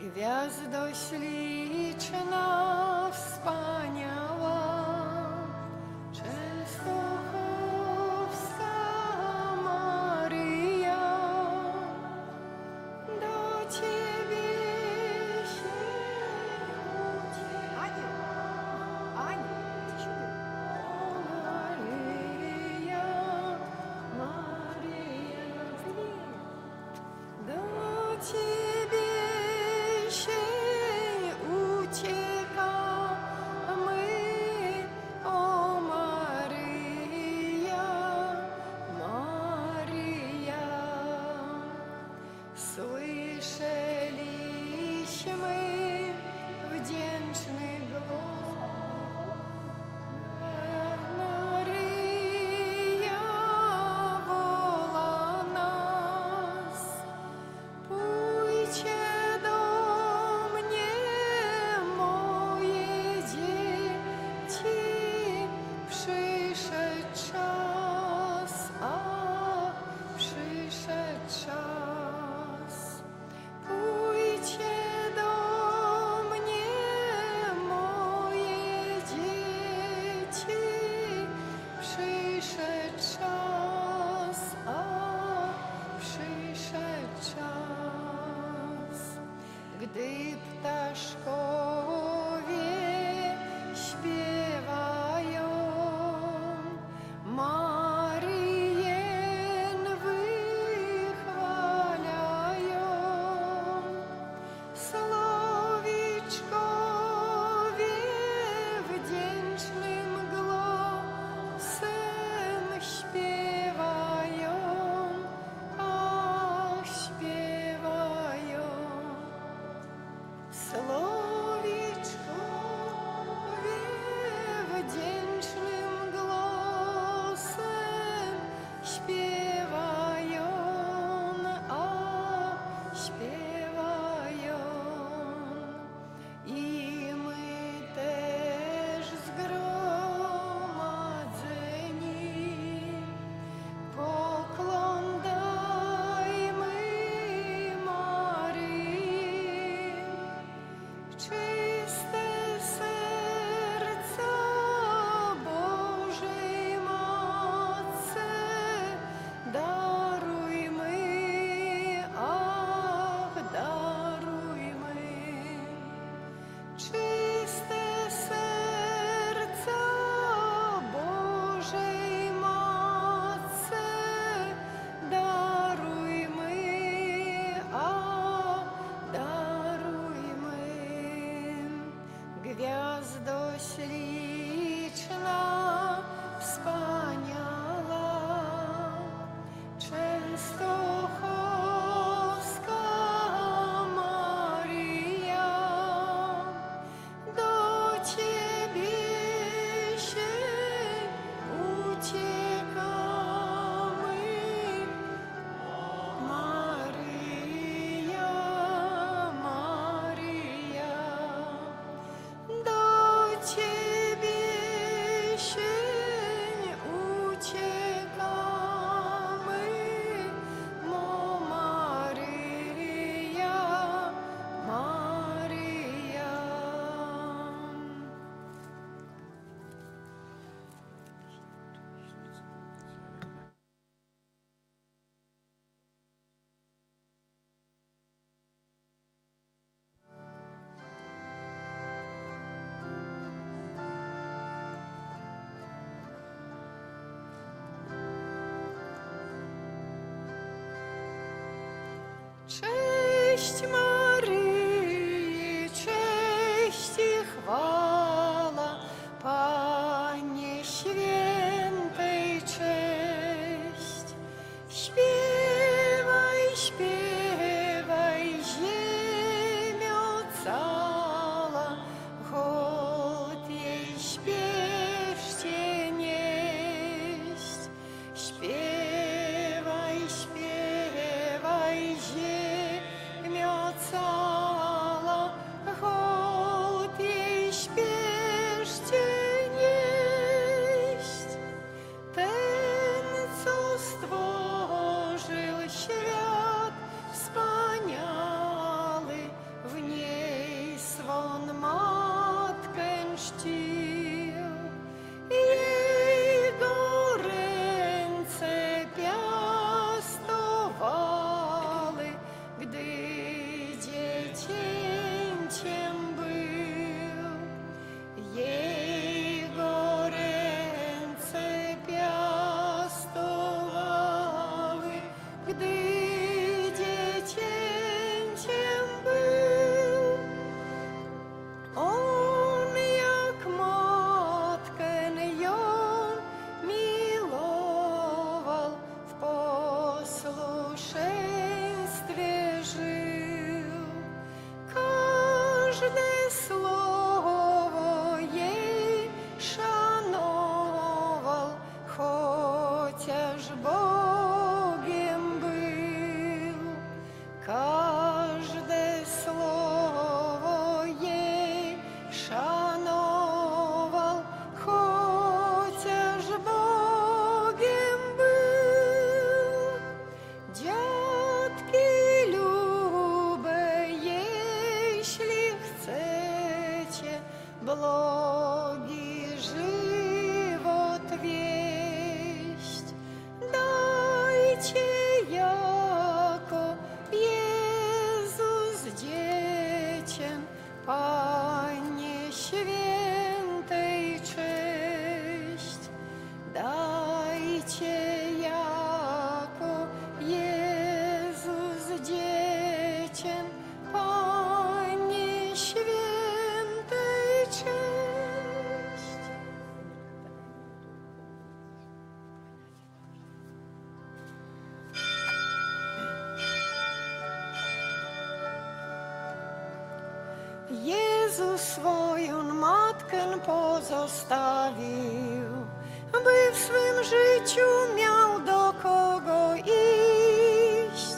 Gwiazdo śliczna, wspaniała, Częstochowska Maryja, do Ciebie się ucieka. Ania, Maryja, Maryja, do Ciebie się uciekamy, o Maryja, Maryja. Słyszeliśmy wdzięczny głos. Maryja woła nas. Pójdźcie do mnie, moje dzieci, przyszedł czas, przyszedł czas. Pójdźcie do mnie, moje dzieci, przyszedł czas, przyszedł czas. Gdy ptaszkowie śpiewają, Maryję wychwalają, słowiczkowie wdzięcznym głosem śpiewają, śpiewają. Słowiczkowie wdzięcznym głosem śpiewają, śpiewają. I my też zgromadzeni pokłon dajmy Maryi. Czyste serca Bożej Matce darujmy, darujmy. Czyste serca Bożej Matce darujmy, darujmy. Gwiazdo śliczna, wspaniała, Częstochowska Maryja, do Ciebie się uciekamy, Maryja, Maryja. Do Ciebie się uciekamy, mo Maryja, Maryja. Cześć Maryi, cześć i chwała, Pannie Świętej, cześć. Śpiewaj, śpiewaj, ziemio cała, hołd jej śpieszcie nieść. Śpiewaj, śpiewaj, ziemio każde słowo jej szanował, chociaż Bogiem był. Każde słowo jej szanował, chociaż Bogiem był. Dziadki lube, jeśli chcecie blogi żywot wieść, dajcie jako Jezus dziecię, Panie świętej cześć. Dajcie jako Jezus dziecię, Panie świętej cześć. Jezus swoją matkę pozostawił, by w swym życiu miał do kogo iść.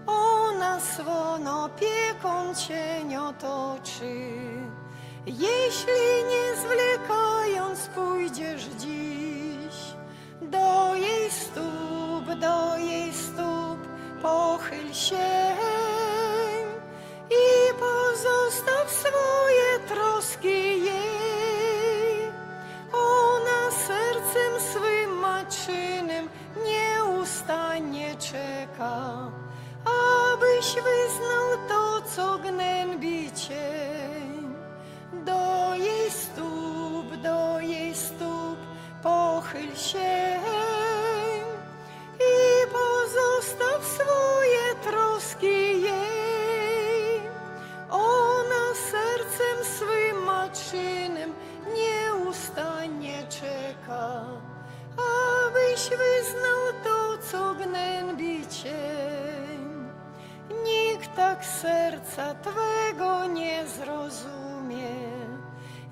Ona swą opieką cień otoczy. Jeśli nie zwlekając pójdziesz dziś, do jej stóp pochyl się i pozostaw swoje troski jej. Ona sercem swym matczynym nieustannie czeka, abyś wyznał to, co gnębi cię. Do jej stóp pochyl się i pozostaw swoje troski jej. Ona sercem swym matczynym nieustannie czeka, abyś wyznał to, co gnębi cię. Nikt tak serca twego nie zrozumie,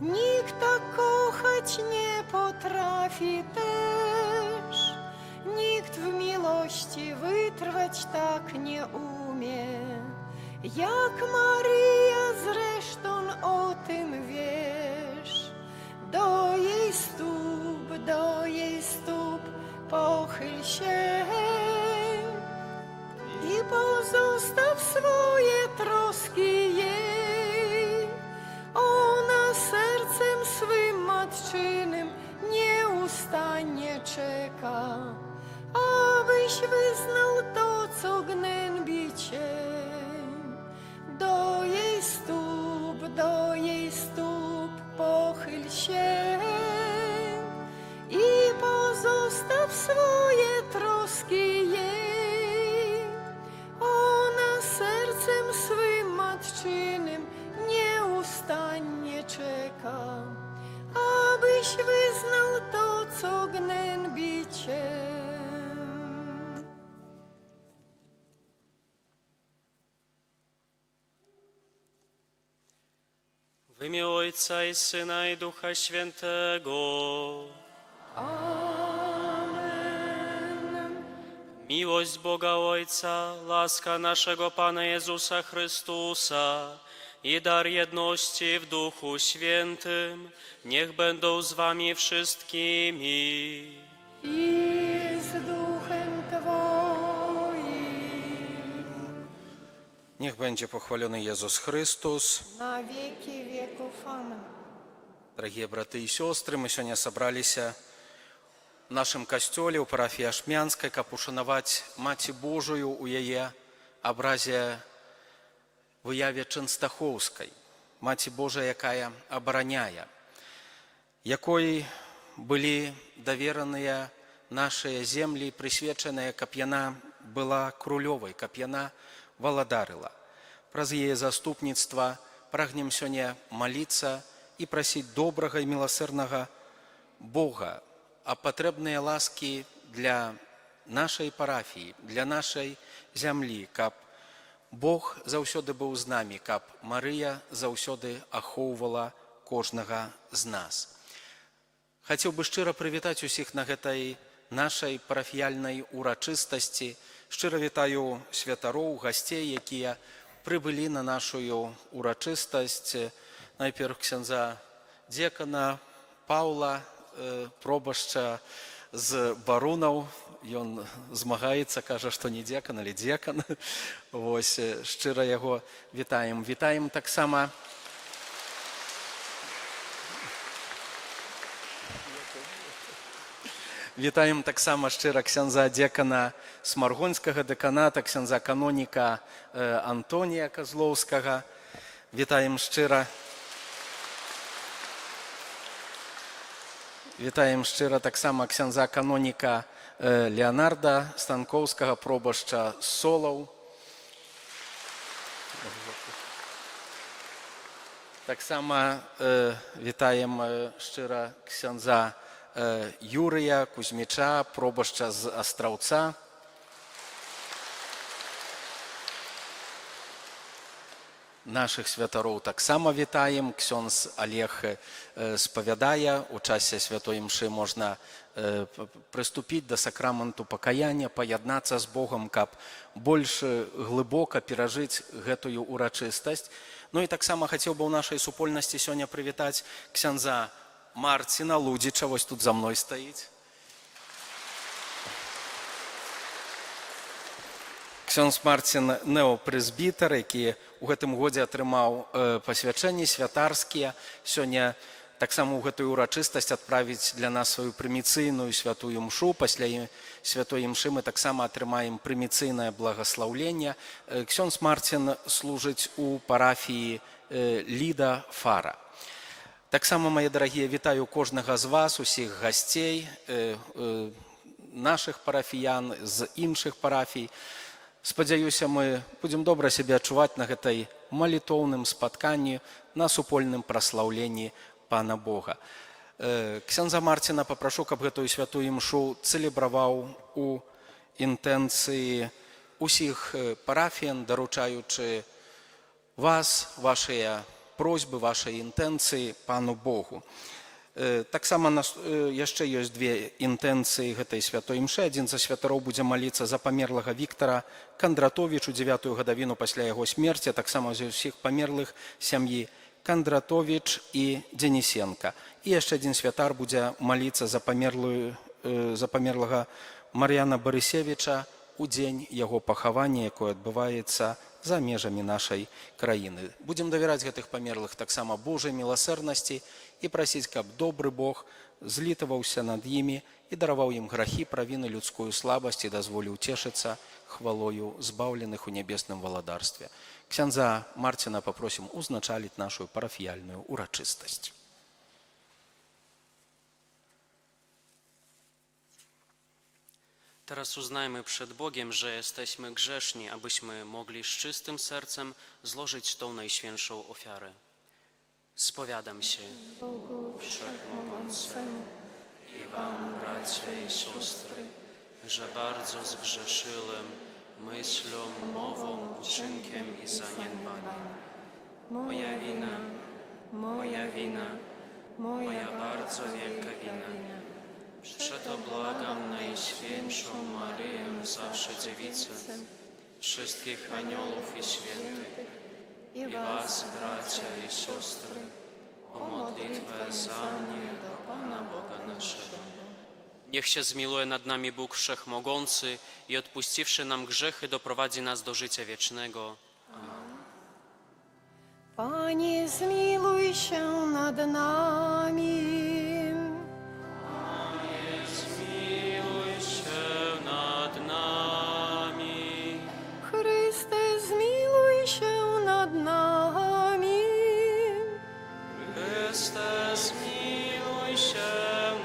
nikt tak kochać nie potrafi też, nikt w miłości wytrwać tak nie umie, jak Maryja, zresztą o tym wiesz. Do jej stóp pochyl się i pozostaw swoje troski jej. Ona sercem swym matczynym nieustannie czeka, abyś wyznał to, co gnębi cię. Do jej stóp pochyl się i pozostaw swoje troski jej. Ona sercem swym matczynym nieustannie czeka, abyś wyznał to, co gnębi cię. W imię Ojca i Syna i Ducha Świętego. Amen. Miłość Boga Ojca, laska naszego Pana Jezusa Chrystusa i dar jedności w Duchu Świętym niech będą z wami wszystkimi. I z duchem Twoim. Niech będzie pochwalony Jezus Chrystus. На веки веков. Аминь. Дорогие браты и сестры, мы сегодня собрались в нашем костеле у парафии Ашмянской, каб ушанаваць Маці Божую у яе абразе выяве Чэнстахоўскай. Маці Божая, якая абараняе, якой былі давераныя нашыя землі, прысвечаныя, каб яна была крулёвай, каб яна валадарыла. Праз яе заступніцтва прагнем сёння маліцца і прасіць добрага і міласэрнага Бога а патрэбныя ласкі для нашай парафіі, для нашай зямлі, каб Бог заўсёды быў з намі, каб Марыя заўсёды ахоўвала кожнага з нас. Хацеў бы шчыра прывітаць усіх на гэтай нашай парафіяльнай урачыстасці. Шчыра вітаю святароў, гасцей, якія прыбылі на нашу урачыстасць. Найперш ксяндза дзекана Паўла, пробашча з Барунаў. Ён змагаецца, кажа, што не дзекан, але дзекан. Вось, шчыра яго вітаем. Вітаем таксама шчыра ксяндза дзекана Смаргонскага дэканата, ксяндза каноніка Антонія Казлоўскага. Вітаем шчыра. Вітаем шчыра таксама ксяндза каноніка Леонарда Станкоўскага, пробашча Солаў. Таксама вітаем шчыра ксяндза Юрыя Кузьміча, пробашча з Астраўца. Нашых святароў таксама вітаем. Ксёндз Олег спавядае, у часе святой імшы можна прыступіць да сакраменту пакаяння, паяднацца з Богам, каб больш глыбока перажыць гэтую урачыстасць. Ну і таксама хацеў бы ў нашай супольнасці сёння прывітаць ксяндза Марціна Лудзіча, вось тут за мной стаіць. Ксёндз Марцін неопрэзбітар, які ў гэтым годзе атрымаў пасвячэнні святарскія. Сёння таксама ў гэтую урачыстасць адправіць для нас сваю прыміцыйную святую імшу. Пасля святой імшы мы таксама атрымаем прыміцыйнае благаслаўленне. Ксёндз Марцін служыць у парафіі Ліда Фара. Таксама, мае дарагія, вітаю кожнага з вас, усіх гасцей, нашых парафіян, з іншых парафій. Спадзяюся, мы будзем добра сябе адчуваць на гэтай малітоўным спатканні, на супольным праслаўленні Пана Бога. Ксяндза Марціна папрашу, каб гэтую святую імшу цэлебраваў у інтэнцыі усіх парафіян, даручаючы вас, вашыя просьбы, вашай інтэнцыі Пану Богу. Таксама яшчэ ёсць две інтэнцыі гэтай святой імшы. Адзін за святароў будзе маліцца за памерлага Віктара Кандратовіч у 9-ю гадавіну пасля яго смерці, таксама за ўсіх памерлых сям'і Кандратовіч і Денісенка. І яшчэ адзін святар будзе маліцца за памерлага Мар'яна Барысевіча у дзень яго пахавання, якое адбываецца за межамі нашай краіны. Будзем давяраць гэтых памерлых таксама Божай міласэрнасці і прасіць, каб добры Бог злітаваўся над імі і дараваў ім грахі, правіны, людскую слабасць і дазволіў цешыцца хвалою збаўленых у нябесным валадарстве. Ксяндза Марціна папросім узначаліць нашу парафіяльную урачыстасць. Teraz uznajmy przed Bogiem, że jesteśmy grzeszni, abyśmy mogli z czystym sercem złożyć tą najświętszą ofiarę. Spowiadam się Bogu Wszechmogącemu i wam, bracia i siostry, że bardzo zgrzeszyłem myślą, mową, uczynkiem i zaniedbaniem. Moja wina, moja bardzo wielka wina. Przeto błagam Najświętszą Maryję, zawsze Dziewicę, wszystkich aniołów i świętych, i was, bracia i siostry, o modlitwę za mnie do Pana Boga naszego. Niech się zmiłuje nad nami Bóg Wszechmogący i odpuściwszy nam grzechy, doprowadzi nas do życia wiecznego. Panie, zmiłuj się nad nami. Zmiłuj się nad nami. Chryste, zmiłuj się nad nami. Chryste, zmiłuj się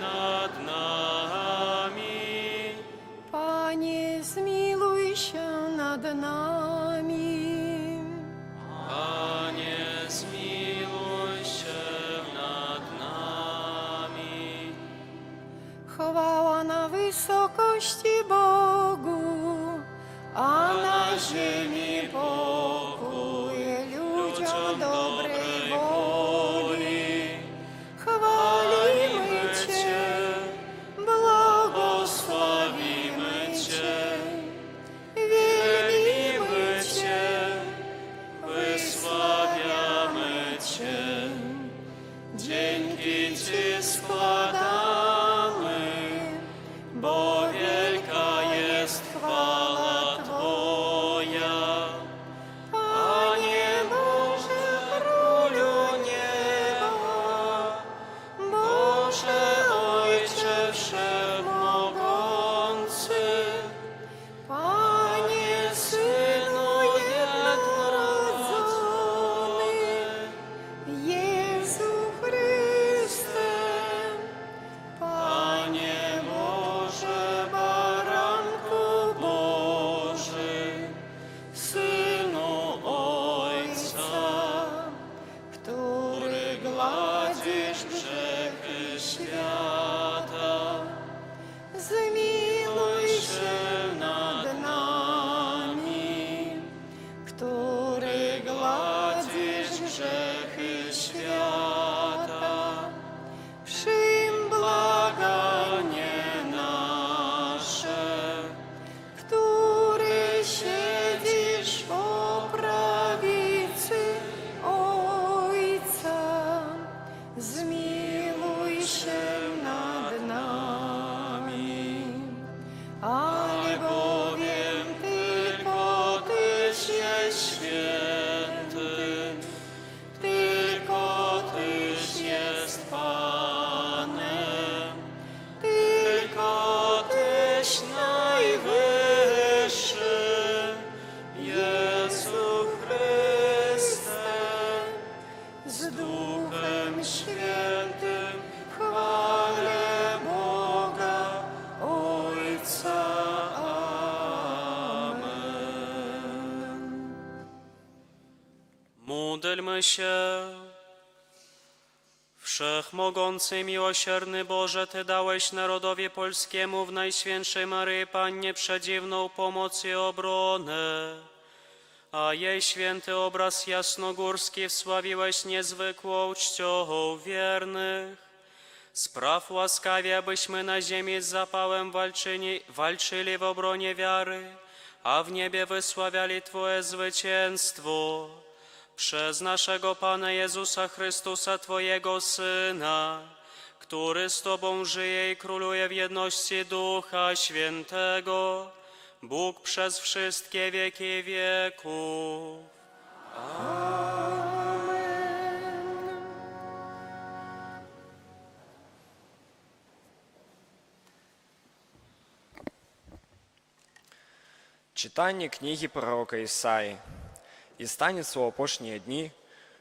nad nami. Panie, zmiłuj się nad nami. Panie, zmiłuj się nad nami. Chwała na wysokości Bogu, a na ziemi Bogu. Módlmy się. Wszechmogący, miłosierny Boże, Ty dałeś narodowi polskiemu w Najświętszej Maryi Pannie przedziwną pomoc i obronę, a jej święty obraz jasnogórski wsławiłeś niezwykłą czcią wiernych. Spraw łaskawie, abyśmy na ziemi z zapałem walczyli w obronie wiary, a w niebie wysławiali Twoje zwycięstwo. Przez naszego Pana Jezusa Chrystusa, Twojego Syna, który z Tobą żyje i króluje w jedności Ducha Świętego, Bóg przez wszystkie wieki wieków. Читання книги пророка Ісаї. «І станеться у апошнія дні,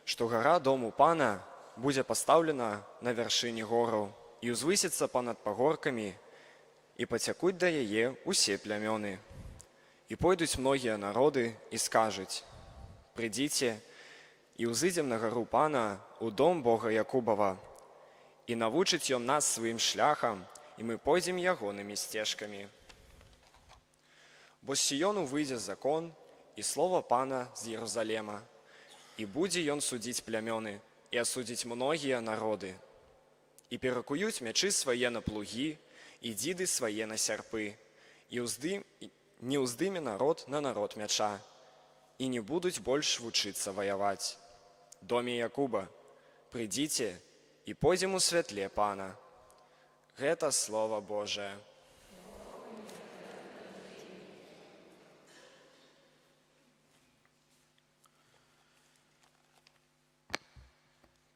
што гора дому Пана будзе пастаўлена на вяршыні гораў, і ўзвысіцца панад пагоркамі, і пацякуць да яе ўсе плямёны. І пойдуць многія народы і скажуць: прыйдзіце, і ўзыдзем на гару Пана, у дом Бога Якубава, і навучыць ён нас сваім шляхам, і мы пойдзем ягонымі сцежкамі. Бо з Сіёну выйдзе закон і слова Пана з Єрусалема, і будзе ён судзіць плямёны і асудзіць многія народы. І перакуюць мячы свае на плугі, і дзіды свае на сярпы, і не ўздыме народ на народ мяча, і не будуць больш вучыцца ваяваць. Доме Якуба, прыйдзіце і пойдзем у святле Пана». Гэта Слова Божае.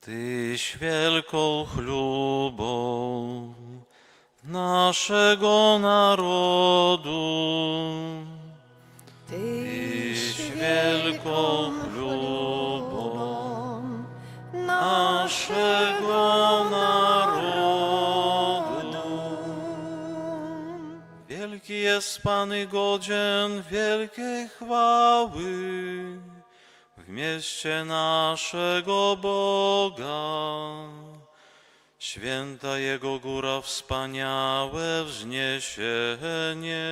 Tyś wielką chlubą naszego narodu, Tyś wielką chlubą naszego narodu. Wielki jest Pan i godzien wielkiej chwały w mieście naszego Boga. Święta Jego góra, wspaniałe wzniesienie.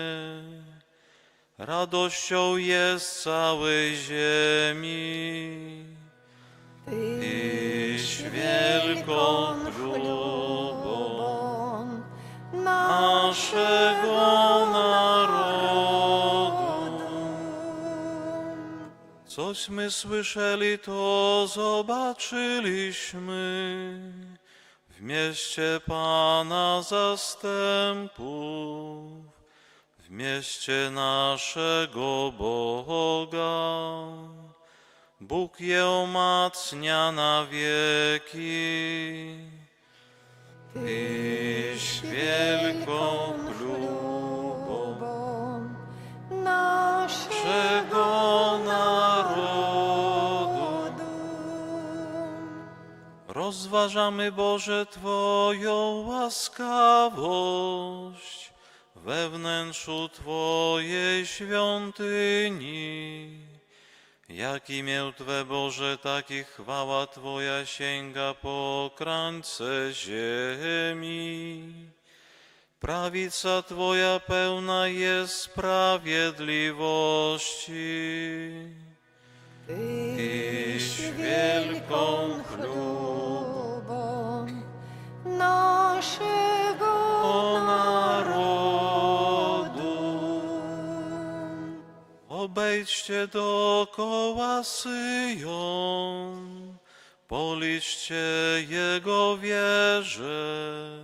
Radością jest całej ziemi. Tyś wielką chlubą naszego narodu. Cośmy słyszeli, to zobaczyliśmy w mieście Pana zastępów, w mieście naszego Boga. Bóg je umacnia na wieki. Tyś wielką chlubą naszego narodu. Rozważamy, Boże, Twoją łaskawość we wnętrzu Twojej świątyni. Jak imię Twe, Boże, taki chwała Twoja sięga po krańce ziemi. Prawica Twoja pełna jest sprawiedliwości. Tyś wielką chlubą naszego narodu. Obejdźcie dookoła Syjon, policzcie jego wieże,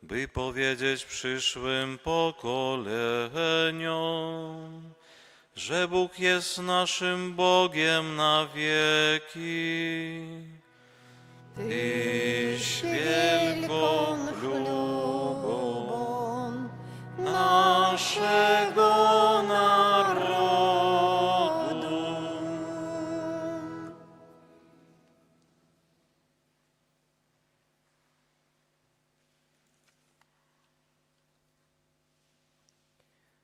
by powiedzieć przyszłym pokoleniom, że Bóg jest naszym Bogiem na wieki. Tyś wielką chlubą naszego narodu.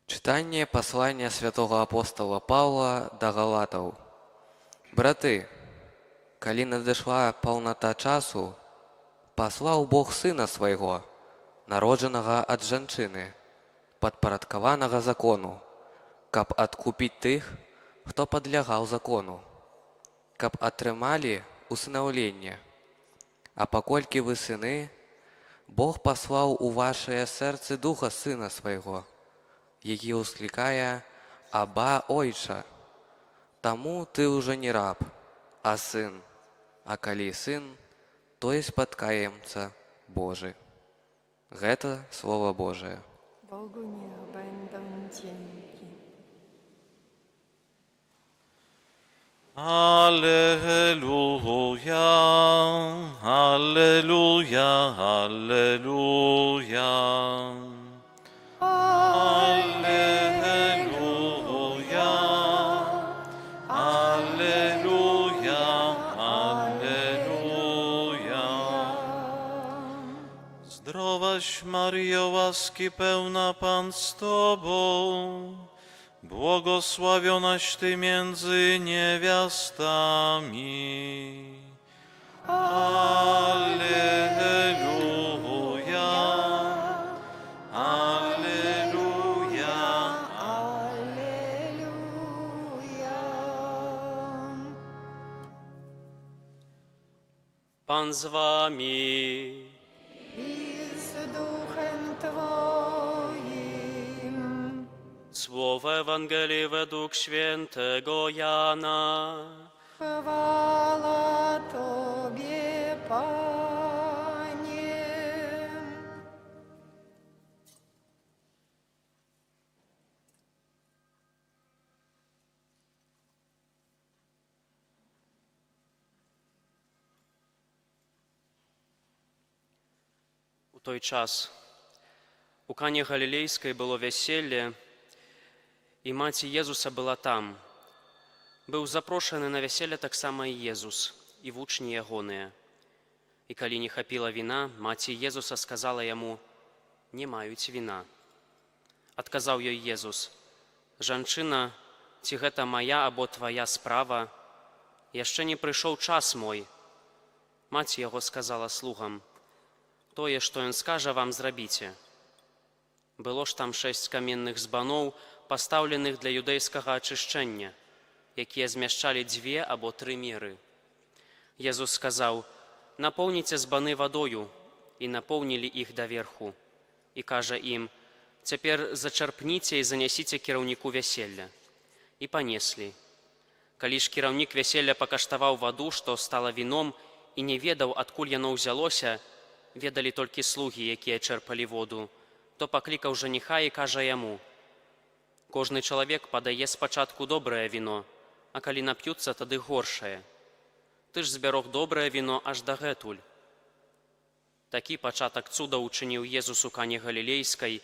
Читання послання святого апостола Павла до Галатаў. Брати, Калі надышла паўната часу, паслаў Бог Сына Свайго, народжанага ад жанчыны, падпарадкаванага закону, каб адкупіць тых, хто падлягаў закону, каб атрымалі усынаўленне. А паколькі вы сыны, Бог паслаў у вашыя сэрцы Духа Сына Свайго, які ўсклікае «Аба, Ойча». Таму ты ўжо не раб, а сын, а калі сын, то і спаткаемца Божы. Гэта Слово Божие. Bogu niech będą dzięki. Alleluja, alleluja, alleluja. Alleluja, alleluja, alleluja. Zdrowaś Maryjo, łaski pełna Pan z Tobą, błogosławionaś Ty między niewiastami. Alleluja, alleluja. Alleluja. Pan z wami. I z duchem Twoim. Słowo Ewangelii według świętego Jana. Chwała Tobie, Panie. У той час у Кані Галілейській було весілля, і маці Єзуса була там. Быў запрошаны на вяселле таксама і Езус, і вучні ягоныя. І калі не хапіла віна, маці Езуса сказала яму: «Не маюць віна». Адказаў ёй Езус: «Жанчына, ці гэта мая або твая справа? Яшчэ не прыйшоў час мой». Маці яго сказала слугам: «Тое, што ён скажа, вам зрабіце». Было ж там 6 каменных збаноў, пастаўленых для юдэйскага ачышчэння, якія змяшчалі 2 або 3 меры. Езус сказаў: «Напоўніце збаны вадою», і напоўнілі іх даверху. І кажа ім: «Цяпер зачарпніце і занясіце кіраўніку вяселля». І панеслі. Калі ж кіраўнік вяселля пакаштаваў ваду, што стала віном, і не ведаў, адкуль яно ўзялося, ведалі толькі слугі, якія чэрпалі воду, то паклікаў жаніха і кажа яму: «Кожны чалавек падае спачатку добрае віно, а калі нап'юцца, тады горшае. Ты ж збярог добрае віно аж дагэтуль». Такі пачатак цудаў учыніў Езус у Кані Галілейскай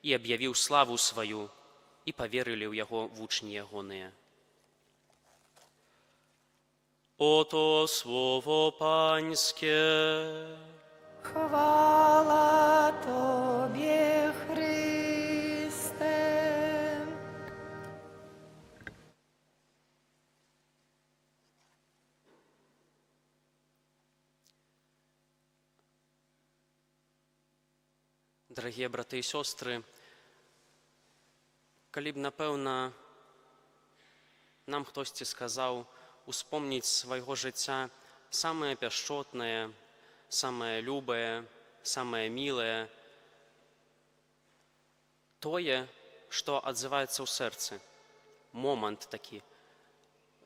і аб'явіў славу сваю, і паверылі ў яго вучні ягоныя. Ото Słowo Pańskie. Chwała Tobie, Chryste. Дарагія браты і сёстры, калі б, напэўна, нам хтосьці сказаў успомніць свайго жыцця самае пяшчотнае, самае любае, самае мілае, тое, што адзываецца ў сэрцы, момант такі.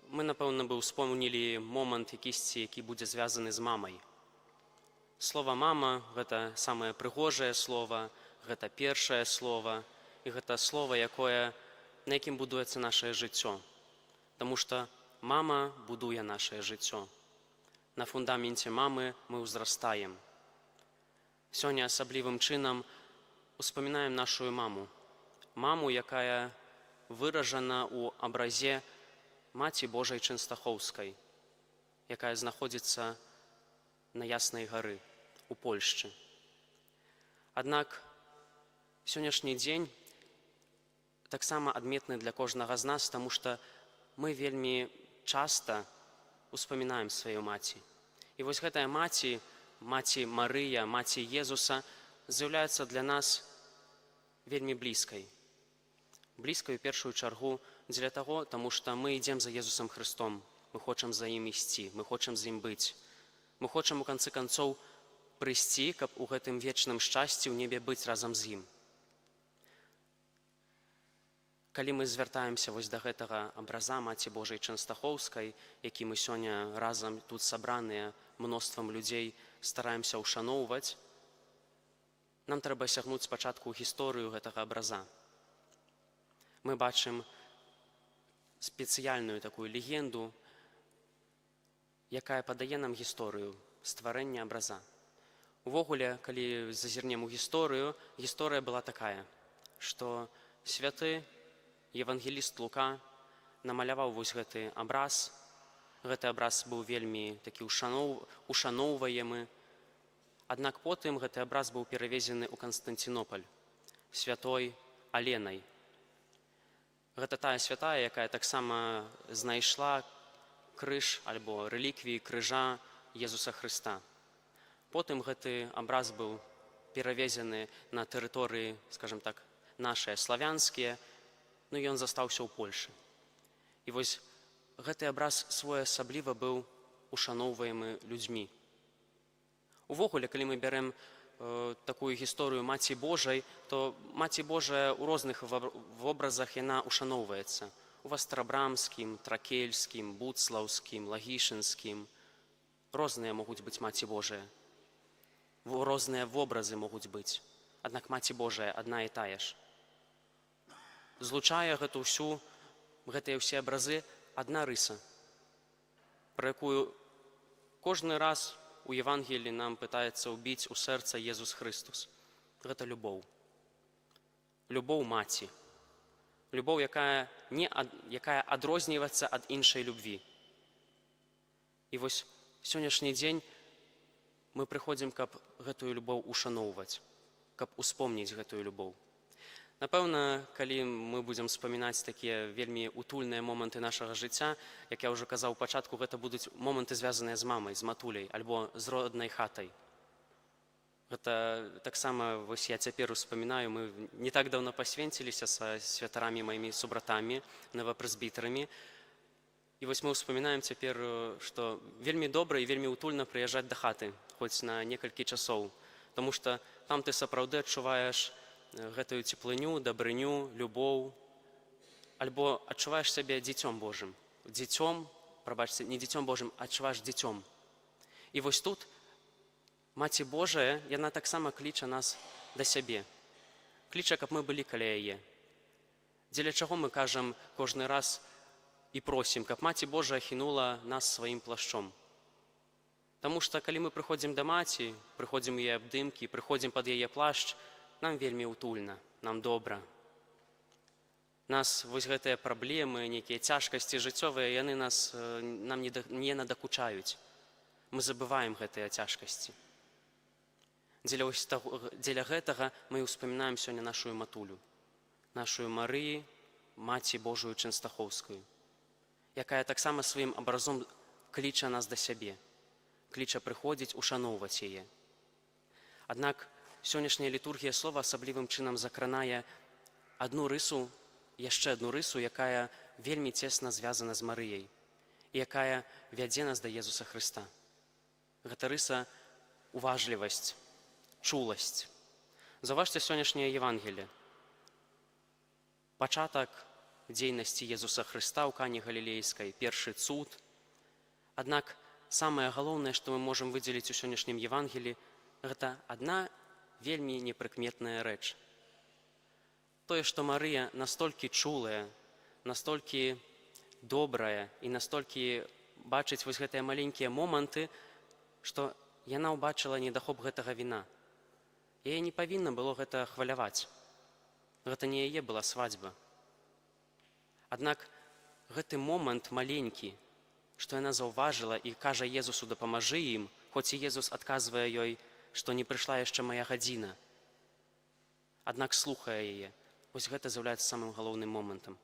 Мы, напэўна, бы ўспомнілі момант якісьці, які будзе звязаны з мамай. Слова «мама» – гэта самае прыгожае слова, гэта першае слова, і гэта слова, на якім будуецца нашае жыццё. Таму што мама будуе нашае жыццё. На фундаменце мамы мы ўзрастаем. Сёння асаблівым чынам успамінаем нашу маму. Маму, якая выражана ў абразе Маці Божай Чэнстахоўскай, якая знаходзіцца на Яснай гары, у Польшчы. Аднак сённяшні дзень таксама адметны для кожнага з нас, таму што мы вельмі часта успамінаем сваю маці. І вось гэтая маці, маці Марыя, маці Езуса, з'яўляецца для нас вельмі блізкай. Блізкай у першую чаргу дзеля таго, таму што мы ідзем за Езусам Христом, мы хочам за ім ісці, мы хочам з ім быць. Мы хочам у канцы канцоў прыйсці, каб у гэтым вечным шчасці ў небе быць разам з ім. Калі мы звяртаемся вось да гэтага абраза Маці Божай Чэнстахоўскай, які мы сёння разам тут сабраныя мноствам людзей стараемся ўшаноўваць, нам трэба сягнуць спачатку гісторыю гэтага абраза. Мы бачым спецыяльную такую легенду, якая падае нам гісторыю стварэння абраза. Увогуле, калі зазірнем у гісторыю, гісторыя была такая, што святы евангеліст Лука намаляваў вось гэты абраз. Гэты абраз быў вельмі такі ушаноўваемы. Аднак потым гэты абраз быў перавезены ў Канстантинопаль святой Аленай. Гэта тая святая, якая таксама знайшла крыж альбо рэліквіі крыжа Езуса Хрыста. Потым гэты абраз быў перавезены на тэрыторыі, скажем так, нашыя славянскія, но ён застаўся ў Польшы. І вось гэты абраз своеасабліва быў ушаноўваемы людзьмі. Увогуле, калі мы бярэм такую гісторыю Маці Божай, то Маці Божая ў розных вобразах яна ушаноўваецца. У Вастрабрамскім, Тракельскім, Буцлаўскім, Лагішынскім. Розныя могуць быць Маці Божыя. Розныя вобразы могуць быць. Аднак Маці Божая адна і тая ж. Злучае гэтыя ўсе абразы адна рыса, пра якую кожны раз у Евангеліі нам пытаецца ўбіць у сэрца Езус Христус. Гэта любоў. Любоў маці. Любоў, якая адрозніваецца ад іншай любві. І вось сённяшні дзень мы прыходзім, каб гэтую любоў ушаноўваць, каб успомніць гэтую любоў. Напэўна, калі мы будзем спамінаць такія вельмі утульныя моманты нашага жыцця, як я ўжо казаў у пачатку, гэта будуць моманты, звязаныя з мамай, з матуляй, альбо з роднай хатай. Гэта таксама, вось я цяпер успамінаю, мы не так даўно пасвенціліся са святарамі маімі субратамі, новапрэзбітарамі. І вось мы ўспамінаем цяпер, што вельмі добра і вельмі утульна прыязджаць да хаты, хоць на некалькі часоў. Таму што там ты сапраўды адчуваеш гэтую цеплыню, дабрыню, любоў, альбо адчуваеш сябе дзіцём Божым. Дзіцём, прабачце, не дзіцём Божым, а адчуваеш дзіцём. І вось тут Маці Божая, яна таксама кліча нас да сябе. Кліча, каб мы былі каля яе. Дзеля чаго мы кажам кожны раз і просім, каб Маці Божая ахінула нас сваім плашчом. Таму што, калі мы прыходзім да маці, прыходзім у яе абдымкі, прыходзім пад яе плашч, нам вельмі утульна, нам добра. Нас вось гэтыя праблемы, нейкія цяжкасці жыццёвыя, яны нам не надакучаюць. Мы забываем гэтыя цяжкасці. Дзеля гэтага мы ўспамінаем сёння нашую матулю, нашую Марыі, Маці Божую Чэнстахоўскую, якая таксама сваім абразом кліча нас да сябе, кліча прыходзіць, ушаноўваць яе. Аднак сённяшняя літургія слова асаблівым чынам закранае яшчэ адну рысу, якая вельмі цесна звязана з Марыяй і якая вядзе нас да Езуса Хрыста. Гэта рыса уважлівасць, чуласць. Заўважце сённяшняе Евангелие. Пачатак дзейнасці Езуса Хрыста ў Кані Галілейскай, першы цуд. Аднак самае галоўнае, што мы можам выдзеліць у сённяшнім Евангеліі, гэта адна вельмі непрыкметная рэч. Тое, што Марыя настолькі чулая, настолькі добрая і настолькі бачыць вось гэтыя маленькія моманты, што яна ўбачыла недахоп гэтага віна. Яе не павінна было гэта хваляваць. Гэта не яе была свадьба. Аднак гэты момант маленькі, што яна заўважыла і кажа Езусу дапамажы ім, хоць і Езус адказвае ёй, што не прыйшла яшчэ мая гадзіна. Аднак слухае яе. Вось гэта з'яўляецца самым галоўным момантам.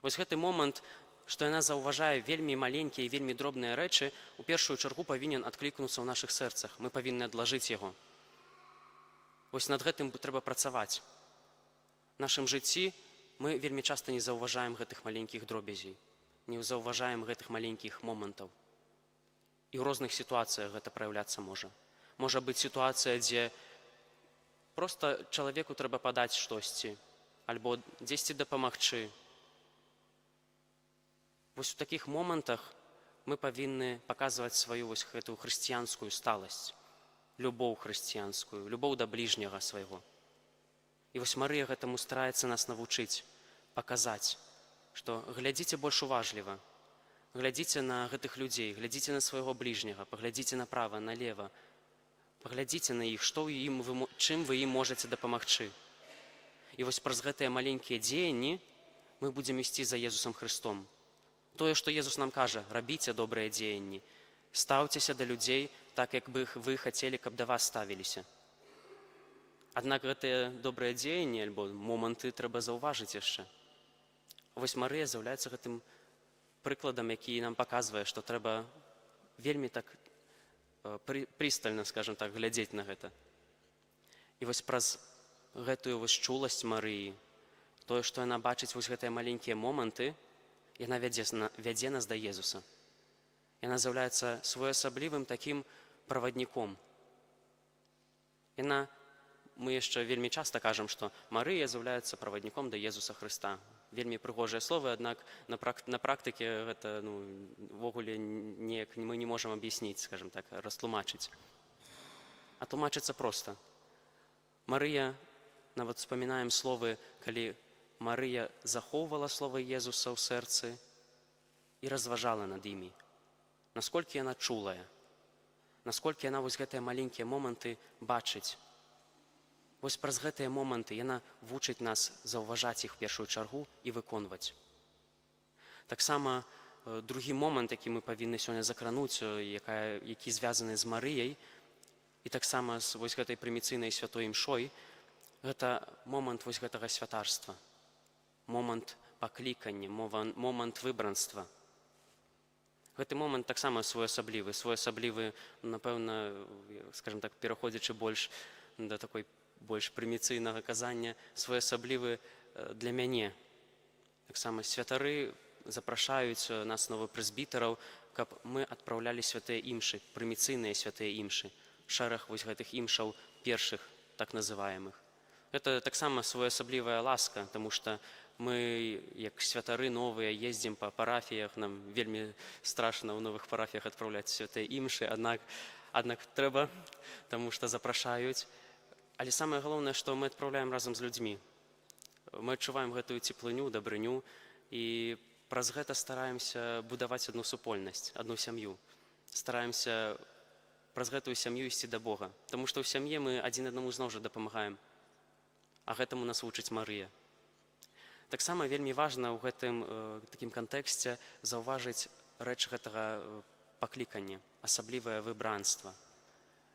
Вось гэты момант што яна заўважае вельмі маленькія і вельмі дробныя рэчы, у першую чаргу павінен адклікнуцца ў нашых сэрцах. Мы павінны адлажыць яго. Вось над гэтым трэба працаваць. В нашым жыцці мы вельмі часта не заўважаем гэтых маленькіх дробязей, не заўважаем гэтых маленькіх момантаў. І ў розных сітуацыях гэта праяўляцца можа. Можа быць сітуацыя, дзе проста чалавеку трэба падаць штосьці, альбо дзесьці дапамагчы. Вось у такіх момантах мы павінны паказваць сваю вось гэтую хрысціянскую сталасць, любоў хрысціянскую, любоў да бліжняга свайго. І вось Марыя гэтаму стараецца нас навучыць, паказаць, што глядзіце больш уважліва, глядзіце на гэтых людзей, глядзіце на свайго бліжняга, паглядзіце направа, налева, паглядзіце на іх, чым вы ім можаце дапамагчы. І вось праз гэтыя маленькія дзеянні мы будзем ісці за Езусам Хрыстом. Тое, што Езус нам кажа, рабіце добрыя дзеянні, стаўцеся да людзей так, як бы вы хацелі, каб да вас ставіліся. Аднак гэтыя добрыя дзеянні альбо моманты трэба заўважыць яшчэ. Вось Марыя з'яўляецца гэтым прыкладам, які нам паказвае, што трэба вельмі так прыстальна, скажем так, глядзець на гэта. І вось праз гэтую вось чуласць Марыі, тое, што яна бачыць вось гэтыя маленькія моманты, яна вядзе нас да Езуса. Яна з'яўляецца своеасаблівым такім правадніком. Мы яшчэ вельмі часта кажам, што Марыя з'яўляецца правадніком да Езуса Хрыста. Вельмі прыгожыя словы, аднак на практыке гэта ўвогуле неяк мы не можам аб'ясніць, скажем так, растлумачыць. А тлумачыцца проста. Марыя, нават успамінаем словы, калі Марыя захоўвала словы Езуса ў сэрцы і разважала над імі. Насколькі яна чулая, насколькі яна вось гэтыя маленькія моманты бачыць. Вось праз гэтыя моманты яна вучыць нас заўважаць іх в першую чаргу і выконваць. Таксама другі момант, які мы павінны сёння закрануць, які звязаны з Марыяй, і таксама з вось гэтай прыміцыйнай святой імшой, гэта момант вось гэтага святарства. Момант паклікання, момант выбранства. Гэты момант таксама своеасаблівы, напэўна, скажем так, пераходзячы больш да такой больш прыміцыйнага казання, своеасаблівы для мяне. Таксама святары запрашаюць нас, новапрэзбітараў, каб мы адпраўлялі святыя імшы, прыміцыйныя святыя імшы, шэраг вось гэтых імшаў першых, так называемых. Гэта таксама своеасаблівая ласка, таму што мы, як святары новыя, ездзім па парафіях, нам вельмі страшна ў новых парафіях адпраўляць святыя імшы, аднак трэба, таму што запрашаюць. Але самае галоўнае, што мы адпраўляем разам з людзьмі. Мы адчуваем гэтую цеплыню, дабрыню і праз гэта стараемся будаваць адну супольнасць, адну сям'ю. Стараемся праз гэтую сям'ю ісці да Бога, таму што ў сям'і мы адзін аднаму зноў жа дапамагаем. А гэтаму нас вучыць Марыя. Таксама вельмі важна ў гэтым такім кантэксце заўважыць рэч гэтага паклікання, асаблівае выбранства.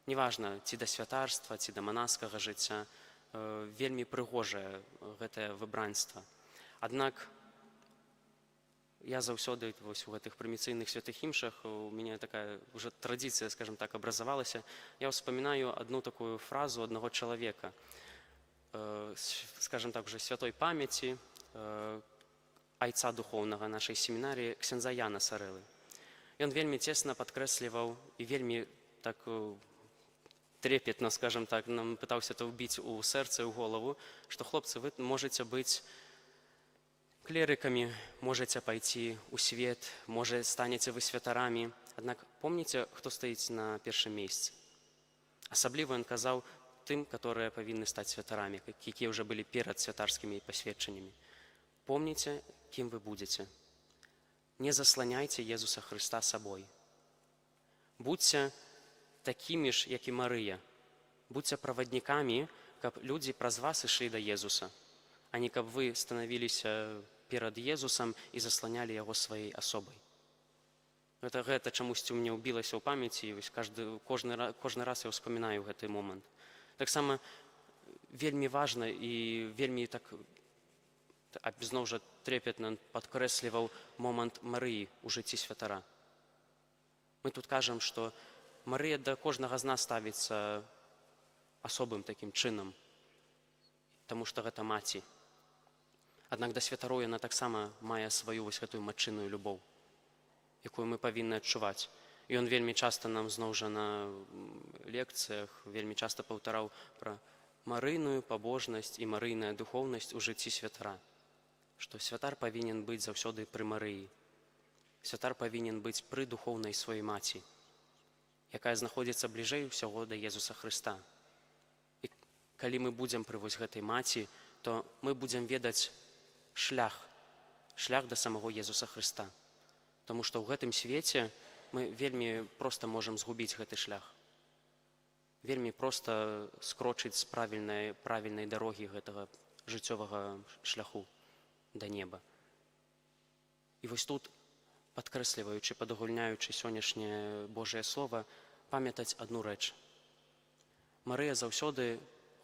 Неважна, ці да святарства, ці да манаскага жыцця, вельмі прыгожае гэтае выбранства. Аднак я заўсёды вось у гэтых прыміцыйных святых імшах, у мяне такая ўжо традыцыя, скажем так, абразавалася, я ўспамінаю адну такую фразу аднаго чалавека, скажем так, уже святой памяці, айца духоўнага нашай семінарыі, ксяндза Яна Сарэлы. Ён вельмі цесна падкрэсліваў і вельмі так трепетна, скажем так, нам пытаўся то ўбіць у сэрца і ў голову, што хлопцы, вы можаце быць клерыкамі, можаце пайці ў свет, можа станеце вы святарамі, аднак помніце, хто стаіць на першым месцы. Асабліва ён казаў тым, которые павінны стаць святарамі, якія ўжо былі перад святарскімі пасведчаннямі. Помніце, кім вы будзеце. Не засланяйце Езуса Хрыста сабой. Будзьце такімі ж, як і Марыя. Будзьце праваднікамі, каб людзі праз вас ішлі да Езуса, а не каб вы станавіліся перад Езусам і засланялі яго сваёй асобай. Гэта чамусьці ў мяне ўбілася ў памяці, і кожны раз я ўспамінаю гэты момант. Таксама вельмі важна і вельмі так, зноў жа, трепетна падкрэсліваў момант Марыі ў жыцці святара. Мы тут кажам, што Марыя да кожнага з нас ставіцца асобым такім чынам, таму што гэта маці. Аднак да святароў яна таксама мае сваю вось гэтую матчынную любоў, якую мы павінны адчуваць. І ён вельмі часта нам зноў жа на лекцыях вельмі часта паўтараў пра марыйную пабожнасць і марыйная духоўнасць у жыцці святара, што святар павінен быць заўсёды пры Марыі. Святар павінен быць пры духоўнай сваёй маці, якая знаходзіцца бліжэй усяго да Езуса Хрыста. І калі мы будзем пры вось гэтай маці, то мы будзем ведаць шлях да самого Езуса Хрыста. Таму што ў гэтым свеце мы вельмі проста можам згубіць гэты шлях. Вельмі проста скрочыць з правільнай дарогі гэтага жыццёвага шляху да неба. І вось тут, падкрэсліваючы, падагульняючы сённяшняе Божае Слова, памятаць адну рэч. Марыя заўсёды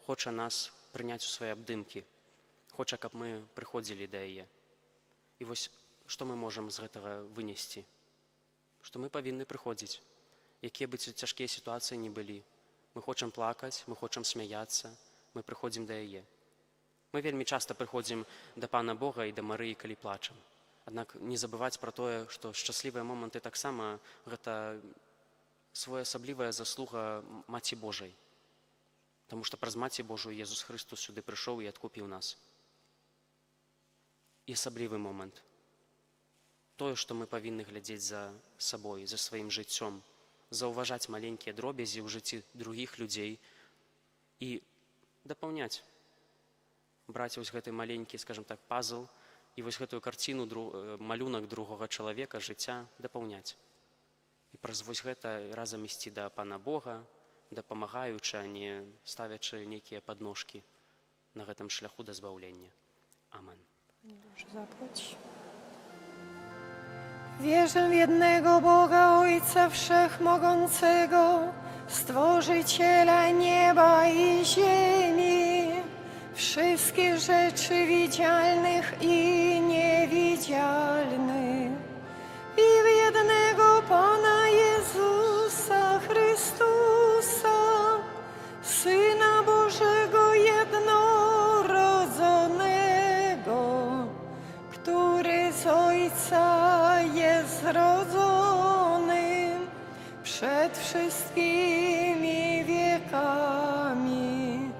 хоча нас прыняць у свае абдымкі, хоча, каб мы прыходзілі да яе. І вось што мы можам з гэтага вынесці? Што мы павінны прыходзіць, якія бы цяжкія сітуацыі не былі. Мы хочам плакаць, мы хочам смяяцца, мы прыходзім да яе. Мы вельмі часта прыходзім да Пана Бога і да Марыі, калі плачам. Аднак не забываць пра тое, што шчаслівыя моманты таксама гэта своеасаблівая заслуга Маці Божай. Таму што праз Маці Божую Езус Хрыстос сюды прыйшоў і адкупіў нас. І асаблівы момант. Тое, што мы павінны глядзець за сабой, за сваім жыццём, заўважаць маленькія дробязі ў жыцці другіх людзей і дапаўняць. Браць вось гэты маленькі, скажам так, пазл і вось гэтую карціну, малюнак другога чалавека, жыцця дапаўняць. І праз вось гэта разам ісці да Пана Бога, дапамагаючы, а не ставячы нейкія падножкі на гэтым шляху да збаўлення. Амен. Zapłać. Wierzę w jednego Boga, Ojca Wszechmogącego, Stworzyciela nieba i ziemi, wszystkich rzeczy widzialnych i niewidzialnych, i w jednego Pana Jezusa Chrystusa, Syna Bożego jednorodzonego, który z Ojca jest rodzony przed wszystkimi wiekami.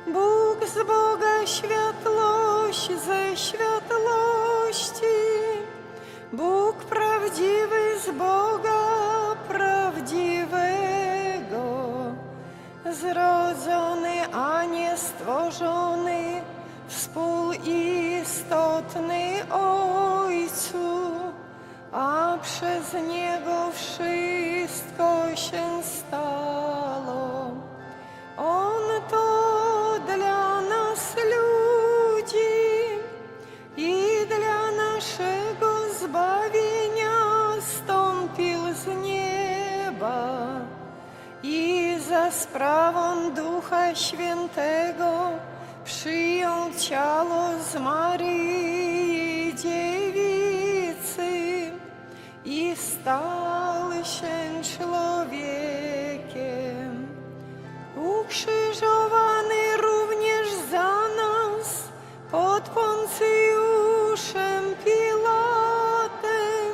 Bóg z Boga, światłość ze światłości, Bóg prawdziwy z Boga prawdziwego, zrodzony, a nie stworzony, współistotny Ojcu, a przez Niego wszystko się stało. On to dla nas ludzi i dla naszego zbawienia stąpił z nieba i za sprawą Ducha Świętego przyjął ciało z Maryi Dziewicy i stał się człowiekiem. Ukrzyżowany również za nas pod Poncjuszem Pilatem,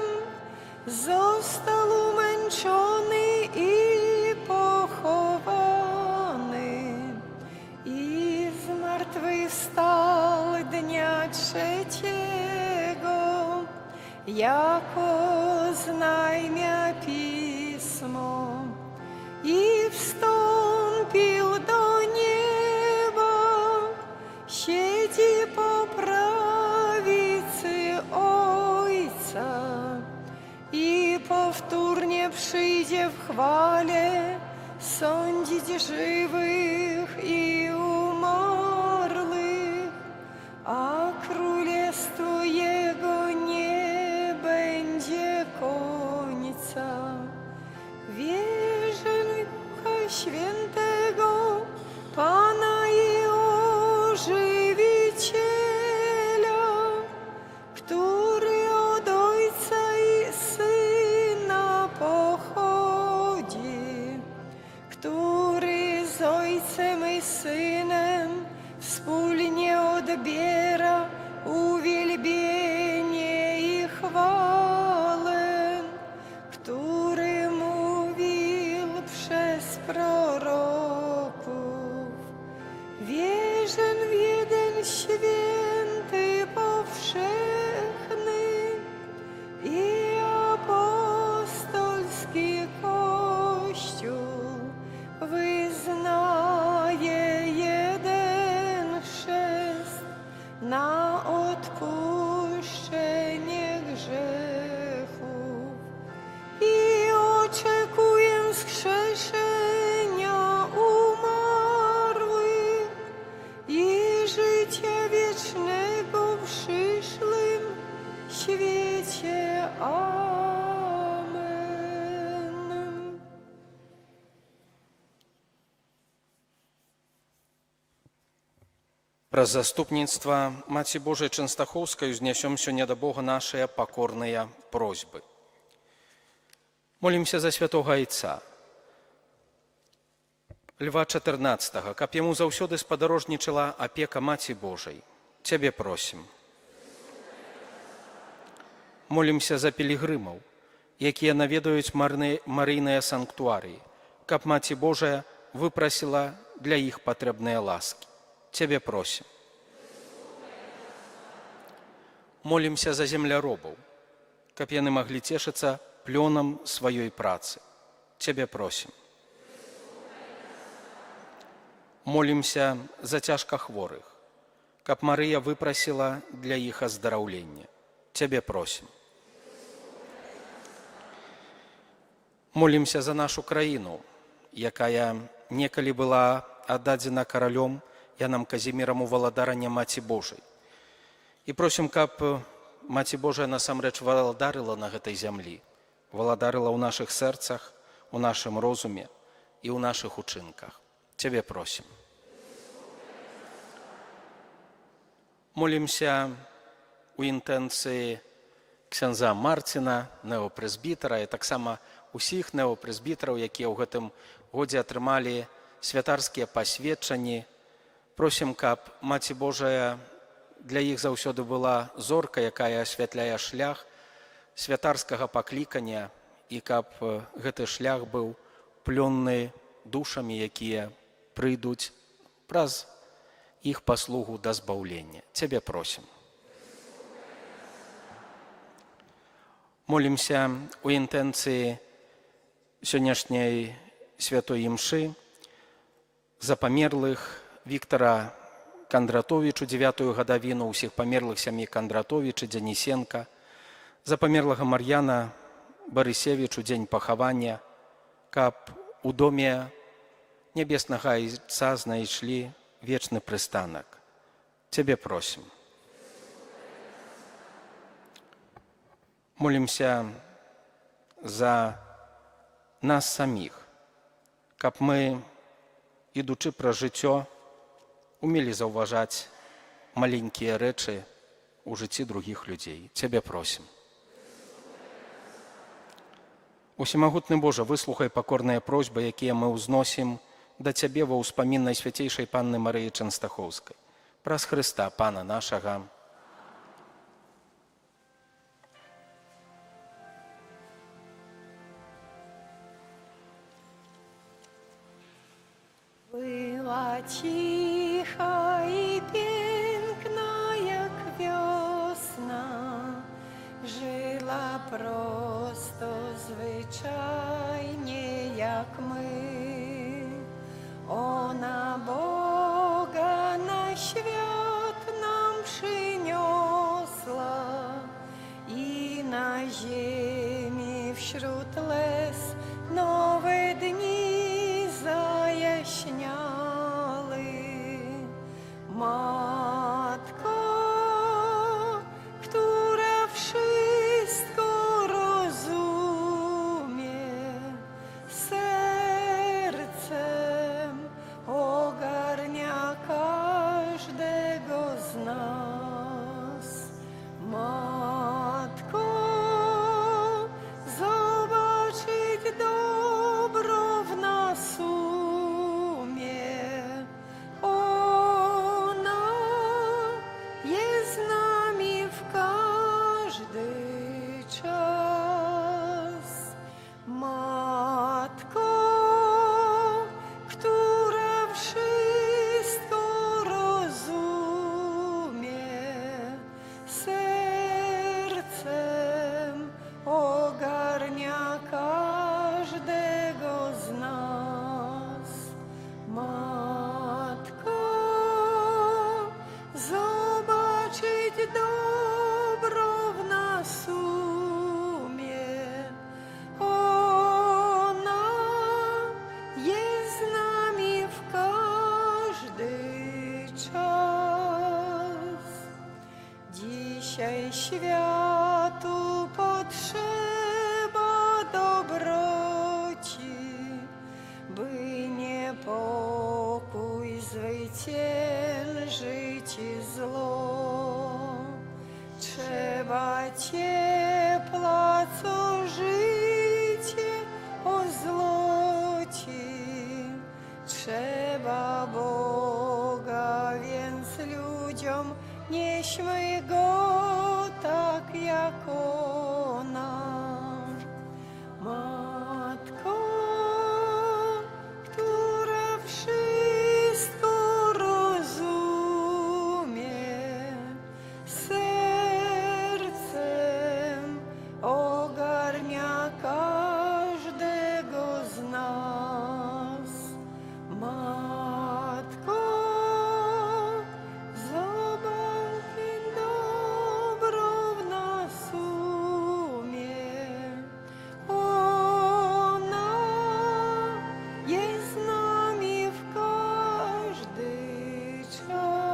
został umęczony i pochowany i zmartwychwstał dnia trzeciego, jako znajmia Pismo, i wstąpił do nieba, siedzi po prawicy Ojca i powtórnie przyjdzie w chwale sądzić żywych i umarłych, a królestwo Jego nie będzie końca. Wierzę w Ducha Świętego, Pana i Ożywiciela, Праз заступніцтва Маці Божай Чэнстахоўскай узнесем сёння да Бога нашыя пакорныя просьбы. Молімся за святога Айца, Льва XIV, каб яму заўсёды спадарожнічала апека Маці Божай. Цябе просім. Молімся за пілігрымаў, якія наведаюць марыйныя санктуарыі, каб Маці Божая выпрасіла для іх патрэбныя ласкі. Цябе просім. Молімся за земляробаў, каб яны маглі цешыцца плёнам сваёй працы. Цябе просім. Молімся за цяжкахворых, каб Марыя выпрасіла для іх аздараўлення. Цябе просім. Молімся за нашу краіну, якая некалі была аддадзена каралём Янам Казімірам у валадаранне Маці Божай. І просім, каб Маці Божая насамрэч валадарыла на гэтай зямлі, валадарыла ў нашых сэрцах, у нашым розуме і ў нашых учынках. Цябе просім. Молімся у інтэнцыі ксяндза Марціна, неопрэзбітара, і таксама усіх неопрэзбітараў, якія ў гэтым годзе атрымалі святарскія пасведчанні. Просім, каб Маці Божая для іх заўсёды была зорка, якая асвятляе шлях святарскага паклікання, і каб гэты шлях быў плённы душамі, якія прыйдуць праз іх паслугу да збаўлення. Цябе просім. Молімся у інтэнцыі сённяшняй святой імшы за памерлых Віктара Кандратовічу, 9-ю гадавіну ўсіх памерлых сям'і Кандратовіча, Дзянісенка, за памерлага Мар'яна Барысевічу, дзень пахавання, каб у доме нябеснага Айца знайшлі вечны прыстанак. Цябе просім. Молімся за нас саміх, каб мы, ідучы праз жыццё, умелі заўважаць маленькія рэчы ў жыцці другіх людзей. Цябе просім. Усемагутны Божа, выслухай пакорныя просьбы, якія мы ўзносім да Цябе ва ўспамін Найсвяцейшай Панны Марыі Чэнстахоўскай. Праз Хрыста, Пана нашага. Была тиха и пенкна, як весна, жила просто звичайnie, як ми. Ona Boga na świat nam przyniosła i na ziemi wśród łez nowe dni zajaśniały. Matko, która wszystko rozumie, sercem ogarnia każdego z nas. Matko, zobaczyć dobro w nas umie. Ona jest z nami w każdy czas. Matko, która wszystko rozumie, sercem ogarnia każdego z nas. Matko, zobaczyć dobro w nas umie. Ona jest z nami w każdy czas. Dzisiaj światu potrzeba dobroci, by niepokój zwyciężyć ciepła, co życie o złoci. Trzeba Boga, więc ludziom nieśmy Go tak jak ona. Matko, która wszystko rozumie, sercem ogarnia każdego z nas. Matko, zobacz, dobro w nas umie. Ona jest z nami w każdy czas.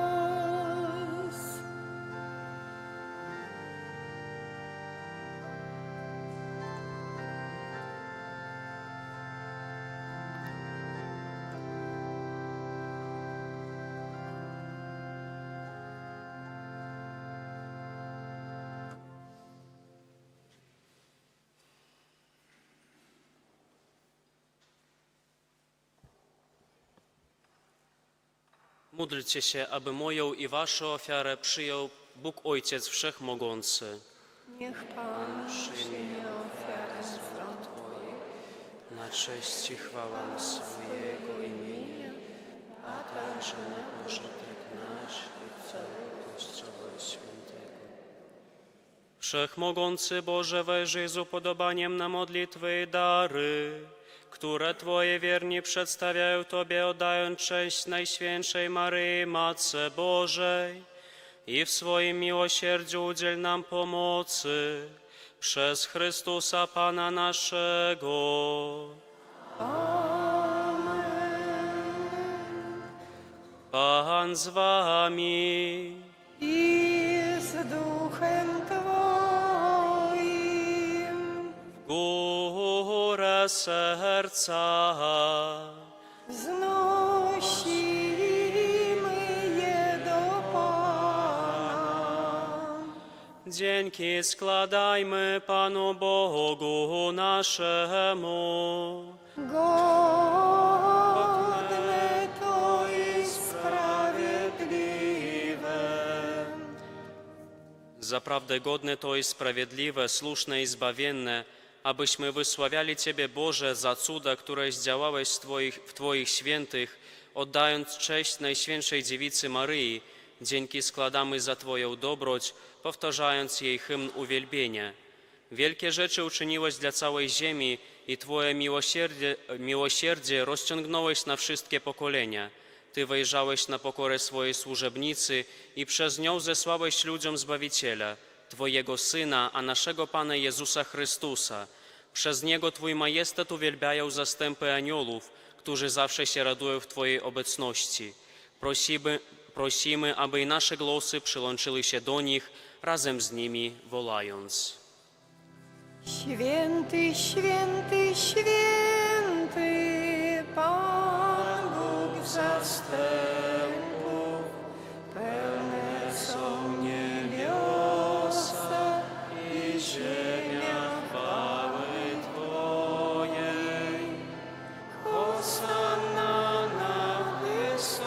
Módlcie się, aby moją i waszą ofiarę przyjął Bóg Ojciec Wszechmogący. Niech Pan przyjmie ofiarę z rąk Twoich, Na cześć i chwałę swojego imienia, a także na pożytek nasz i całego Kościoła Świętego. Wszechmogący Boże, wejrzyj z upodobaniem na modlitwy i dary, które Twoje wierni przedstawiają Tobie, oddając cześć Najświętszej Maryi, Matce Bożej, i w swoim miłosierdziu udziel nam pomocy przez Chrystusa Pana naszego. Pan z Wami. i z duchem Twoim. Górę serca Znosimy je do Pana. dzięki składajmy Panu Bogu naszemu. Godne to i sprawiedliwe. Zaprawdę godne to i sprawiedliwe, słuszne i zbawienne, abyśmy wysławiali Ciebie, Boże, za cuda, które zdziałałeś w Twoich świętych, oddając cześć Najświętszej Dziewicy Maryi. Dzięki składamy za Twoją dobroć, powtarzając jej hymn uwielbienia. Wielkie rzeczy uczyniłeś dla całej ziemi i Twoje miłosierdzie rozciągnąłeś na wszystkie pokolenia. Ty wejrzałeś na pokorę swojej służebnicy i przez nią zesłałeś ludziom Zbawiciela, Twojego Syna, a naszego Pana Jezusa Chrystusa. Przez Niego Twój majestat uwielbiają zastępy aniołów, którzy zawsze się radują w Twojej obecności. Prosimy, aby i nasze głosy przyłączyły się do nich, razem z nimi wołając. Święty, święty, święty, Pan Bóg zastępów, pełne są niebiosa i ziemia chwały Twojej. Hosanna na wysokości,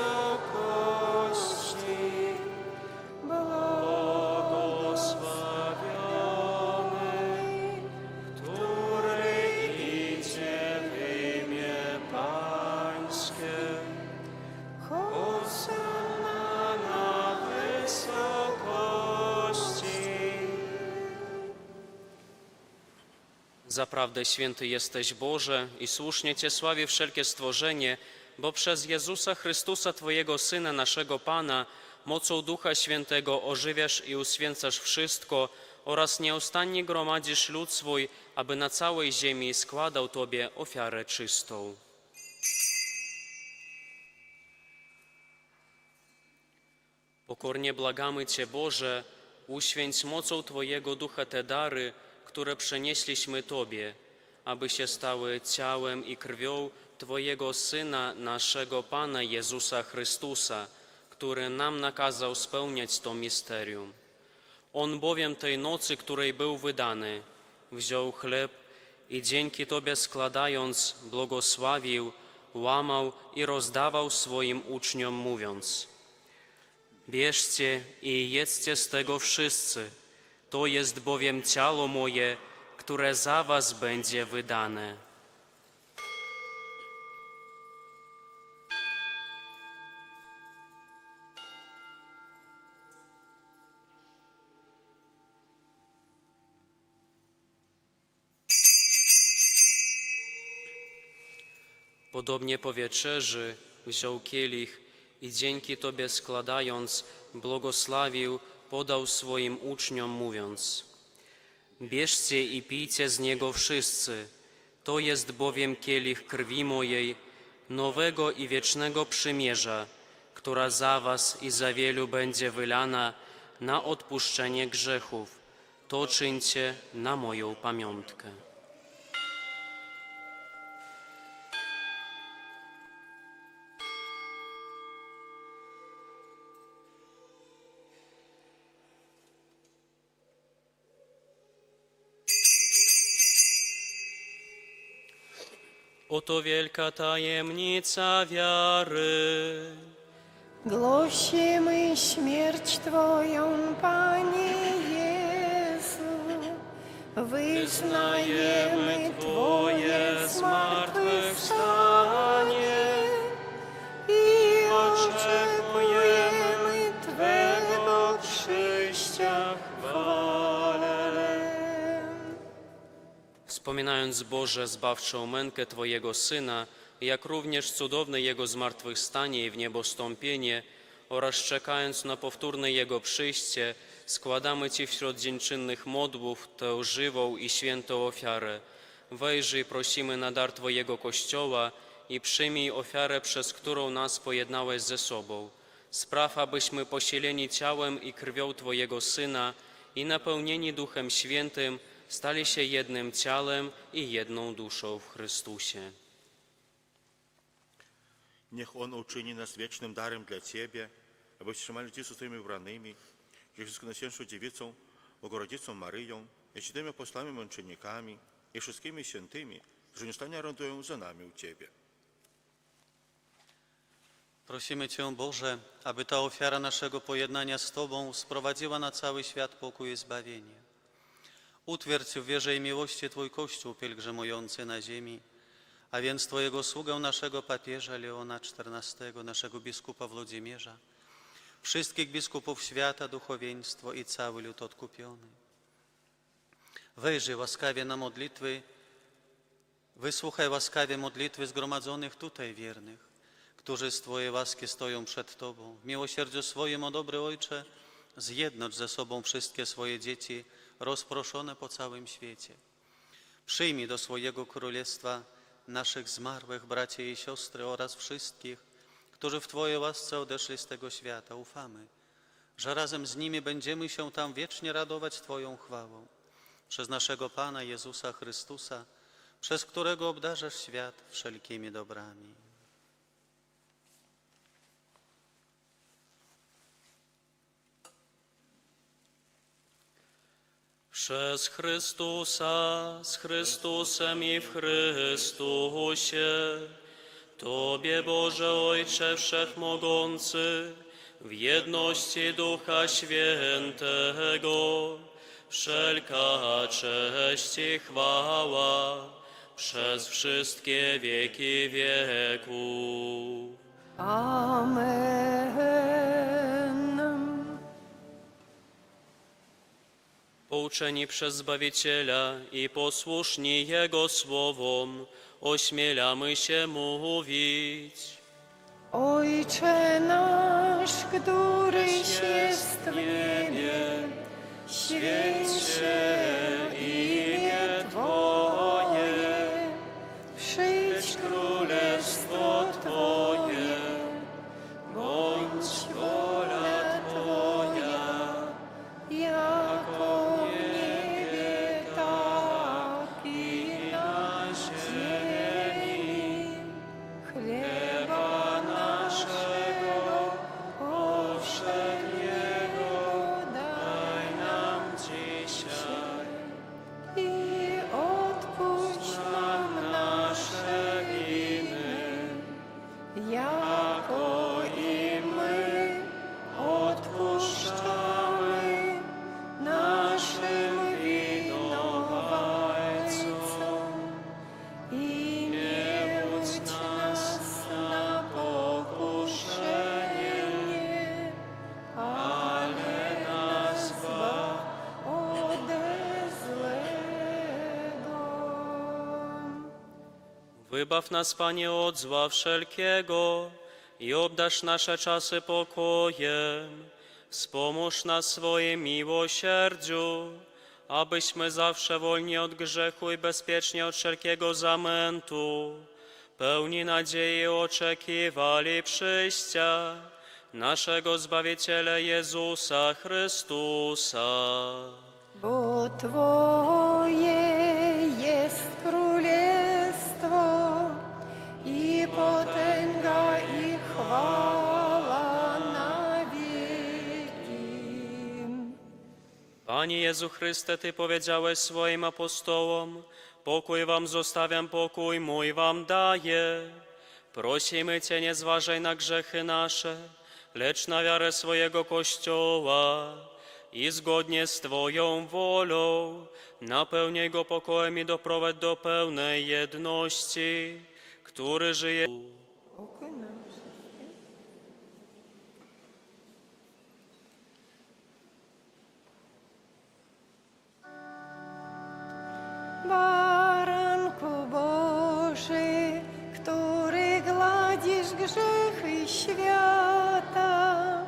błogosławiony, który idzie w imię Pańskie. Hosanna na wysokości. Zaprawdę święty jesteś, Boże, i słusznie Cię sławi wszelkie stworzenie, bo przez Jezusa Chrystusa, Twojego Syna, naszego Pana, mocą Ducha Świętego ożywiasz i uświęcasz wszystko oraz nieustannie gromadzisz lud swój, aby na całej ziemi składał Tobie ofiarę czystą. Pokornie błagamy Cię, Boże, uświęć mocą Twojego Ducha te dary, które przenieśliśmy Tobie, aby się stały ciałem i krwią Twojego Syna, naszego Pana Jezusa Chrystusa, który nam nakazał spełniać to misterium. On bowiem tej nocy, której był wydany, wziął chleb i dzięki Tobie składając, błogosławił, łamał i rozdawał swoim uczniom, mówiąc: bierzcie i jedzcie z tego wszyscy, to jest bowiem ciało moje, które za was będzie wydane. Podobnie po wieczerzy wziął kielich i dzięki Tobie składając, błogosławił, podał swoim uczniom, mówiąc: bierzcie i pijcie z niego wszyscy, to jest bowiem kielich krwi mojej, nowego i wiecznego przymierza, która za was i za wielu będzie wylana na odpuszczenie grzechów. To czyńcie na moją pamiątkę. Oto wielka tajemnica wiary. Głosimy śmierć Twoją, Panie Jezu, wyznajemy Twoje zmartwychwstanie i oczekujemy Twego przyjścia w chwale. Wspominając Boże zbawczą mękę Twojego Syna, jak również cudowne Jego zmartwychwstanie i w niebo wstąpienie oraz czekając na powtórne Jego przyjście, składamy Ci wśród dziękczynnych modłów tę żywą i świętą ofiarę. Wejrzyj, prosimy, na dar Twojego Kościoła i przyjmij ofiarę, przez którą nas pojednałeś ze sobą. Spraw, abyśmy posileni ciałem i krwią Twojego Syna i napełnieni Duchem Świętym stali się jednym ciałem i jedną duszą w Chrystusie. Niech On uczyni nas wiecznym darem dla Ciebie, aby wstrzymali Cię z swoimi wybranymi, że wszystkonaświętszą Dziewicą, Bogorodzicą Maryją, i świętymi apostolami, męczennikami i wszystkimi świętymi, którzy nieustannie orędują za nami u Ciebie. Prosimy Cię, Boże, aby ta ofiara naszego pojednania z Tobą sprowadziła na cały świat pokój i zbawienie. Utwierdź w wierze i miłości Twój Kościół pielgrzymujący na ziemi, a więc Twojego sługę, naszego papieża Leona XIV, naszego biskupa Włodzimierza, wszystkich biskupów świata, duchowieństwo i cały lud odkupiony. Wejrzyj łaskawie na modlitwy, wysłuchaj łaskawie modlitwy zgromadzonych tutaj wiernych, którzy z Twojej łaski stoją przed Tobą. W miłosierdziu swoim, o dobry Ojcze, zjednocz ze sobą wszystkie swoje dzieci rozproszone po całym świecie. Przyjmij do swojego królestwa naszych zmarłych braci i siostry oraz wszystkich, którzy w Twojej łasce odeszli z tego świata. Ufamy, że razem z nimi będziemy się tam wiecznie radować Twoją chwałą. Przez naszego Pana Jezusa Chrystusa, przez którego obdarzasz świat wszelkimi dobrami. Przez Chrystusa, z Chrystusem i w Chrystusie, Tobie, Boże Ojcze Wszechmogący, w jedności Ducha Świętego, wszelka cześć i chwała przez wszystkie wieki wieków. Amen. Pouczeni przez Zbawiciela i posłuszni Jego słowom, ośmielamy się mówić: Ojcze nasz, któryś jest w niebie, święć się imię Twoje, przyjdź królestwo Twoje, bądź wola Twoja, jako w niebie, tak i na ziemi. Chleba naszego powszedniego daj nam Wybaw nas, Panie, od zła wszelkiego i obdasz nasze czasy pokojem. Wspomóż nas swoim miłosierdziu, abyśmy zawsze wolni od grzechu i bezpiecznie od wszelkiego zamętu, pełni nadziei oczekiwali przyjścia naszego Zbawiciela Jezusa Chrystusa. Bo Twoje jest królestwo i potęga i chwała na wieki. Panie Jezu Chryste, Ty powiedziałeś swoim apostołom, pokój wam zostawiam, pokój mój wam daję. Prosimy Cię, nie zważaj na grzechy nasze, lecz na wiarę swojego Kościoła i zgodnie z Twoją wolą napełnij go pokojem i doprowadź do pełnej jedności, który żyje. Pokój nam wszystkim. Baranku Boży, który gładzisz grzechy świata,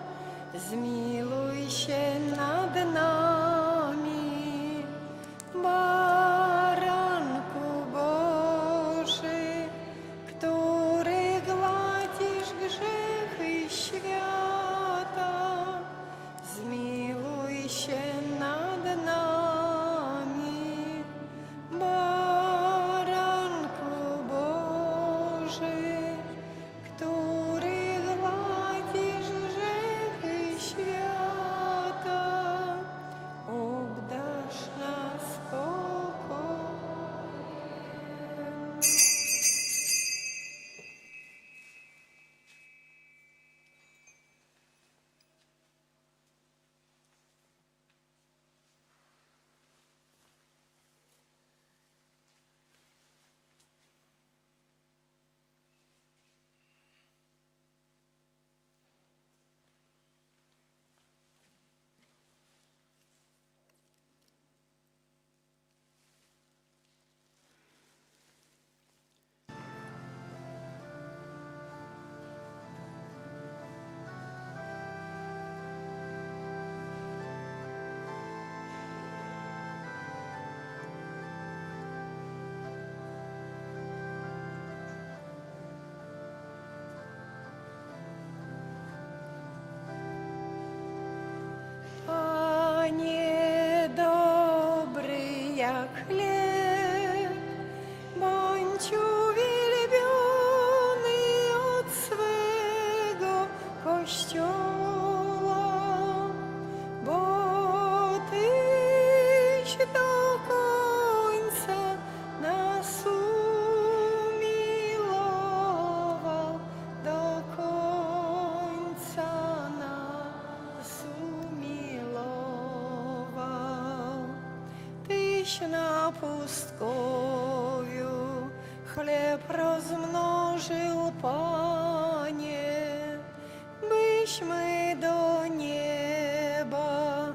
zmiłuj się nad nami. Baranku Boży, który gładzisz grzechy świata, zmiłuj się nad nami. Baranku Boży, który gładzisz grzechy świata, obdasz nas spokojem. Panie dobry jak chleb, bądź uwielbiony od swego Kościoła, bo Tyś do końca nas umiłował, do końca nas umilował. Tyś na pustkowiu chleb rozmnożył, Panie, byśmy do nieba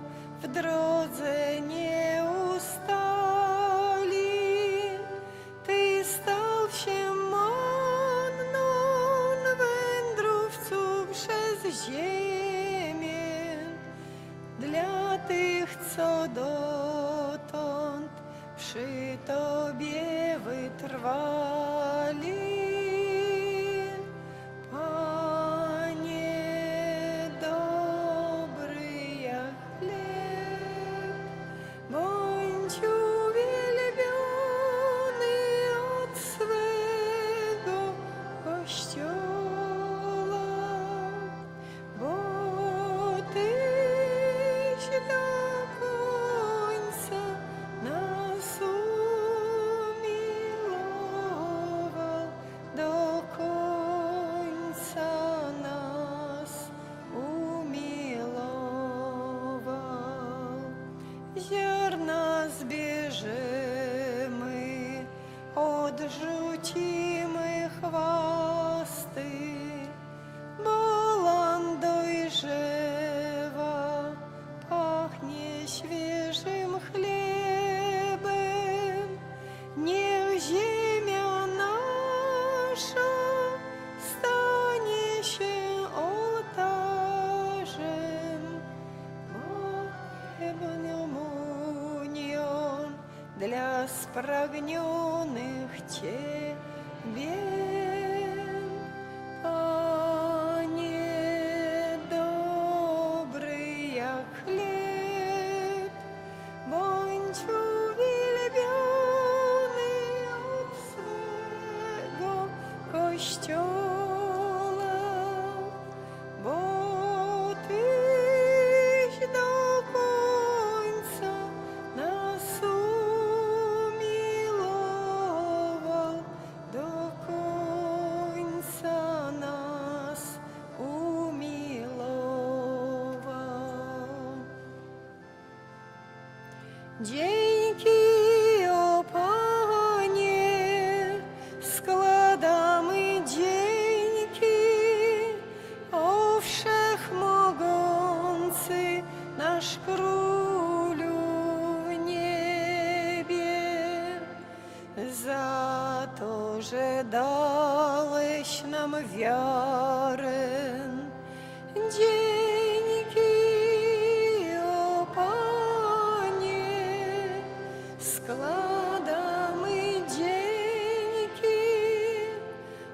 w drodze nie ustali. Ty stał się manną wędrówców przez ziemię, dla tych, co dotąd przy Tobie wytrwali. Panie dobry jak chleb, bądź uwielbiony od swego Kościoła, bo Tyś do końca nas umiłował, для спрагнёных Тебе. Panie dobry jak chleb, bądź uwielbiony od swego Kościoła, bo Tyś do końca nas umiłował, do końca nas umilował. Dzięki, o Panie, składamy dzięki, o Wszechmogący nasz Królu w niebie, za to, że dałeś nam wiarę. Dzięki, o Panie, składamy dzięki,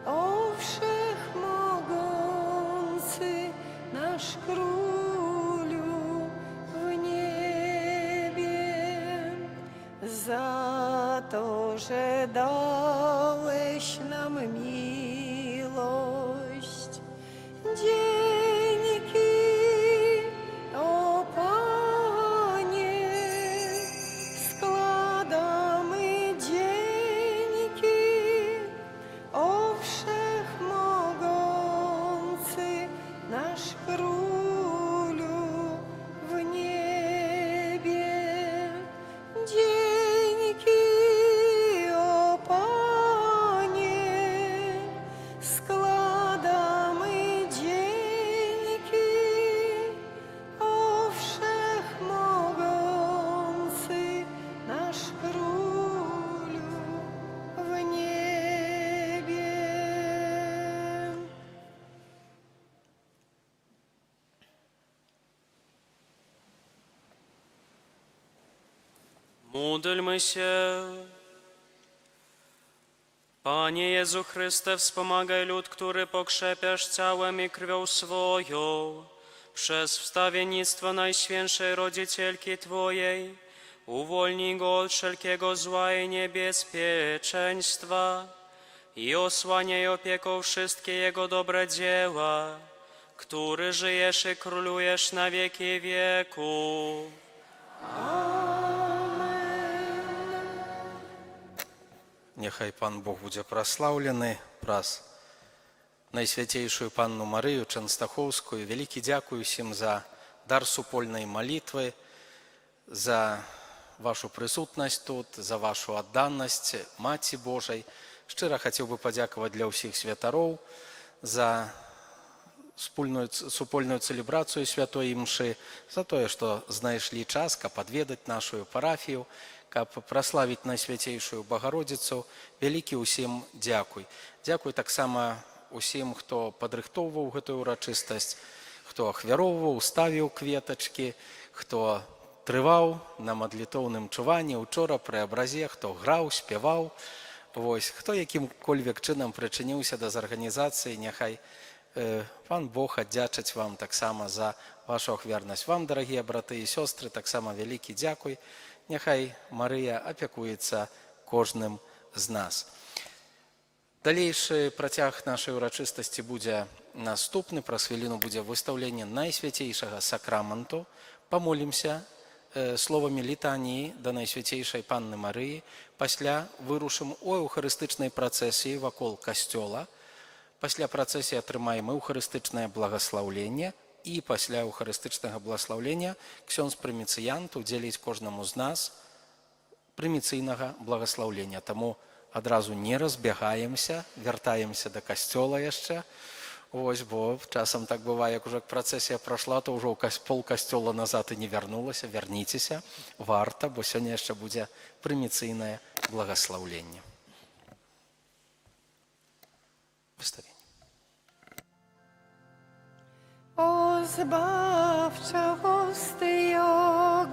o Wszechmogący nasz Królu w niebie, za to, że dałeś nam miłość. Dzięki, o Panie, składamy dzięki, o Wszechmogący nasz Królu w niebie. Dzięki, o Panie, składamy dzięki, o Wszechmogący nasz Królu w niebie. Módlmy się. Panie Jezu Chryste, wspomagaj lud, który pokrzepiasz ciałem i krwią swoją. Przez wstawiennictwo Najświętszej Rodzicielki Twojej, uwolnij go od wszelkiego zła i niebezpieczeństwa i osłaniaj opieką wszystkie jego dobre dzieła, który żyjesz i królujesz na wieki wieku. Niechaj Pan Bог będzie прославлений праз Найсвятейшую Панну Марию Częstochowską. Wielki dziękuję всім за дар супольной молитвы, за вашу присутність тут, за вашу відданість Маті Божій. Щиро хотів би подякувати для усіх святарів за супольную цэлебрацыю святой імшы, за тое, што знайшлі час, каб адведаць нашу парафію, каб праславіць Найсвятейшую Багародзіцу. Вялікі ўсім дзякуй. Дзякуй таксама усім, хто падрыхтоўваў гэтую урачыстасць, хто ахвяроўваў, ставіў кветачкі, хто трываў на мадлітоўным чуванні учора пры абразе, хто граў, спяваў. Вось, хто якім-кольвек чынам прычыніўся да арганізацыі, няхай Пан Бог аддзячыць вам таксама за вашу ахвярнасць. Вам, дарагія браты і сёстры, таксама вялікі дзякуй. Няхай Марыя апякуецца кожным з нас. Далейшы працяг нашай урачыстасці будзе наступны. Праз хвіліну будзе выстаўленне Найсвяцейшага сакраменту. Памолімся словамі літаніі да Найсвяцейшай Панны Марыі. Пасля вырушым у эўхарыстычнай працэсіі вакол касцёла. Пасля працэсіі атрымаем эўхарыстычнае благаслаўленне, і пасля эўхарыстычнага благаслаўлення ксёндз прыміцыянт удзеліць кожнаму з нас прыміцыйнага благаслаўлення. Таму адразу не разбягаемся, вяртаемся да касцёла яшчэ. Ось, бо часам так бывае, як ужо працэсія прайшла, то ўжо пол касцёла назад і не вярнулася. Вярніцеся, варта, бо сёння яшчэ будзе прыміцыйнае благаслаўленне. Wystawienie. O zbawcza hosty, o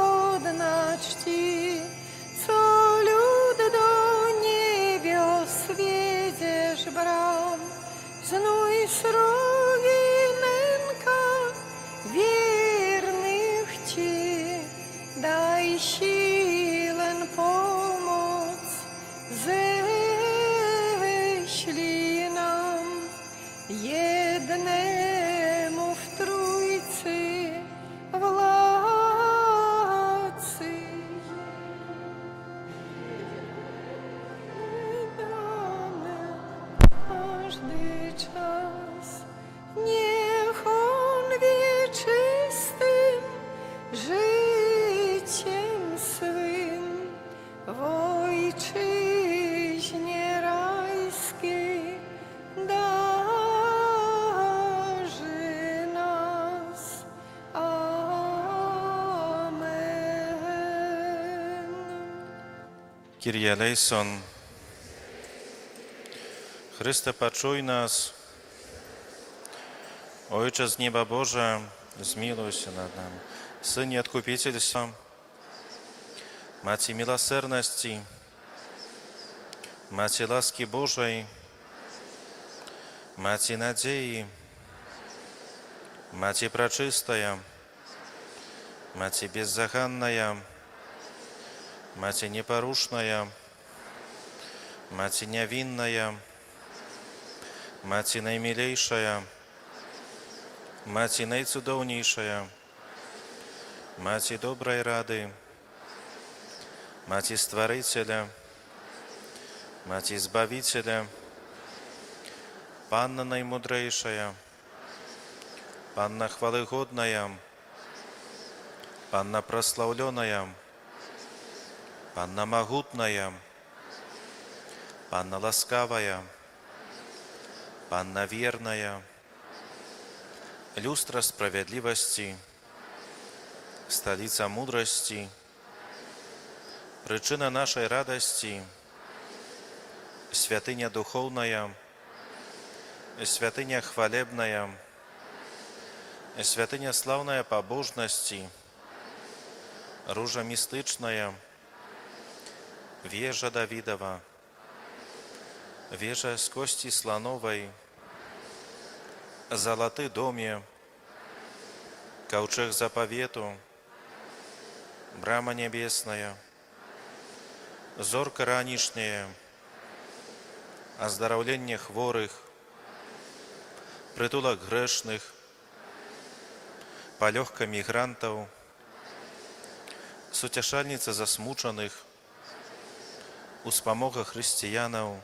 godna czci, Kyrie eleison. Chryste, poczuj nas. Ojcze z nieba Boże, zmiłuj się nad nami. Synie Odkupicielstwa, Macie miłosierności, Macie łaski Bożej, Macie nadziei, Macie пречистая, Macie беззаконная, Macie непорушная, Macie невинная, Macie najmilejsza, Macie najcudowniejsza, Macie dobrej rady, Macie Stworителя, Macie Zbawiciela, Panna najmądrzejsza, Panna chwałygodna, Panna прославленная, Panna могутная, Panna ласкавая, Panna wierna, люстра справедливости, столица мудрости, причина нашей радости, святыня духовная, святыня хвалебная, святыня славная побожности, róża mistyczna, wieża Dawidowa, wieża z kości slanowej, złoty domie, ковчег заповету, брама небесная, зорка ранішняя, оздоровление хворых, притулок грешных, полегка мигрантов, сутешальница засмученных, успомога християнов,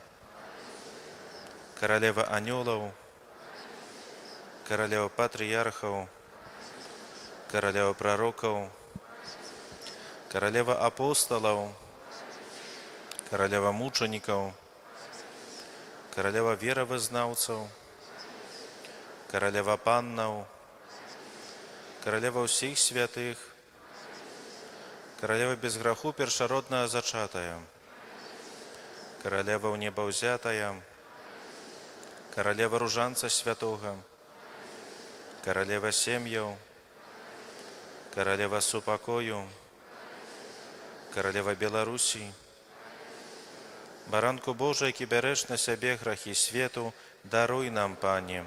королева анgelов, королева патриархов, королева пророков, королева апостолов, королева мучеников, королева веровызнавцев, королева паннов, королева всех святых, королева без греху першородная зачатая, королева в небо взятая, королева ружанца святого, королева семьев, королева супокою, королева Беларуси, Баранку Божий, який береш на себе грехи світу, даруй нам, Пане.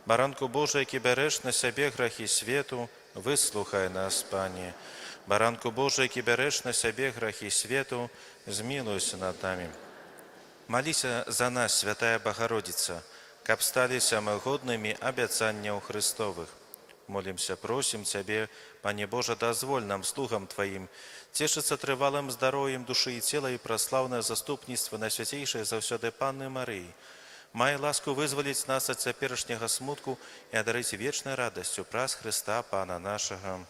Баранку Божий, який береш на себе грехи світу, вислухай нас, Пане. Баранку Божий, який береш на себе грехи світу, змилуйся над нами. Молися за нас, Святая Богородица, каб сталися мы годными обетований Христовых. Молимся, просим Тебе, Пане Боже, дозволь нам, слугам Твоим, тешиться тривалым здоровьем души и тела и прославное заступництво на святейшей завсёды Панны Марии. Май ласку вызволить нас от теперешнего смутку и одарить вечной радостью праз Христа Пана нашего.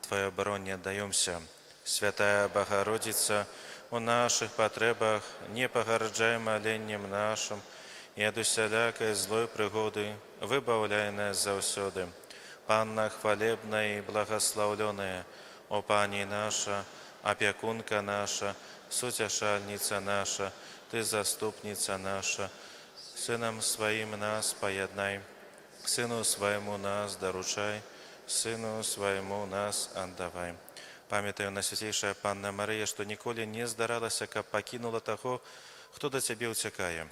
Твоей обороне отдаемся, Святая Богородица, о наших потребах не погорджай молением нашим, и от усялякой злой пригоды выбавляй нас завсёды. Панна хвалебная и благословленная, о Пани наша, опекунка наша, сутешальница наша, Ты заступница наша, Сыном Своим нас поеднай, к Сыну Своему нас доручай, Сыну Своему нас отдавай. Памятаю на святейшая Панна Мария, что николи не здаралася, как покинула того, кто до Тебе утекая.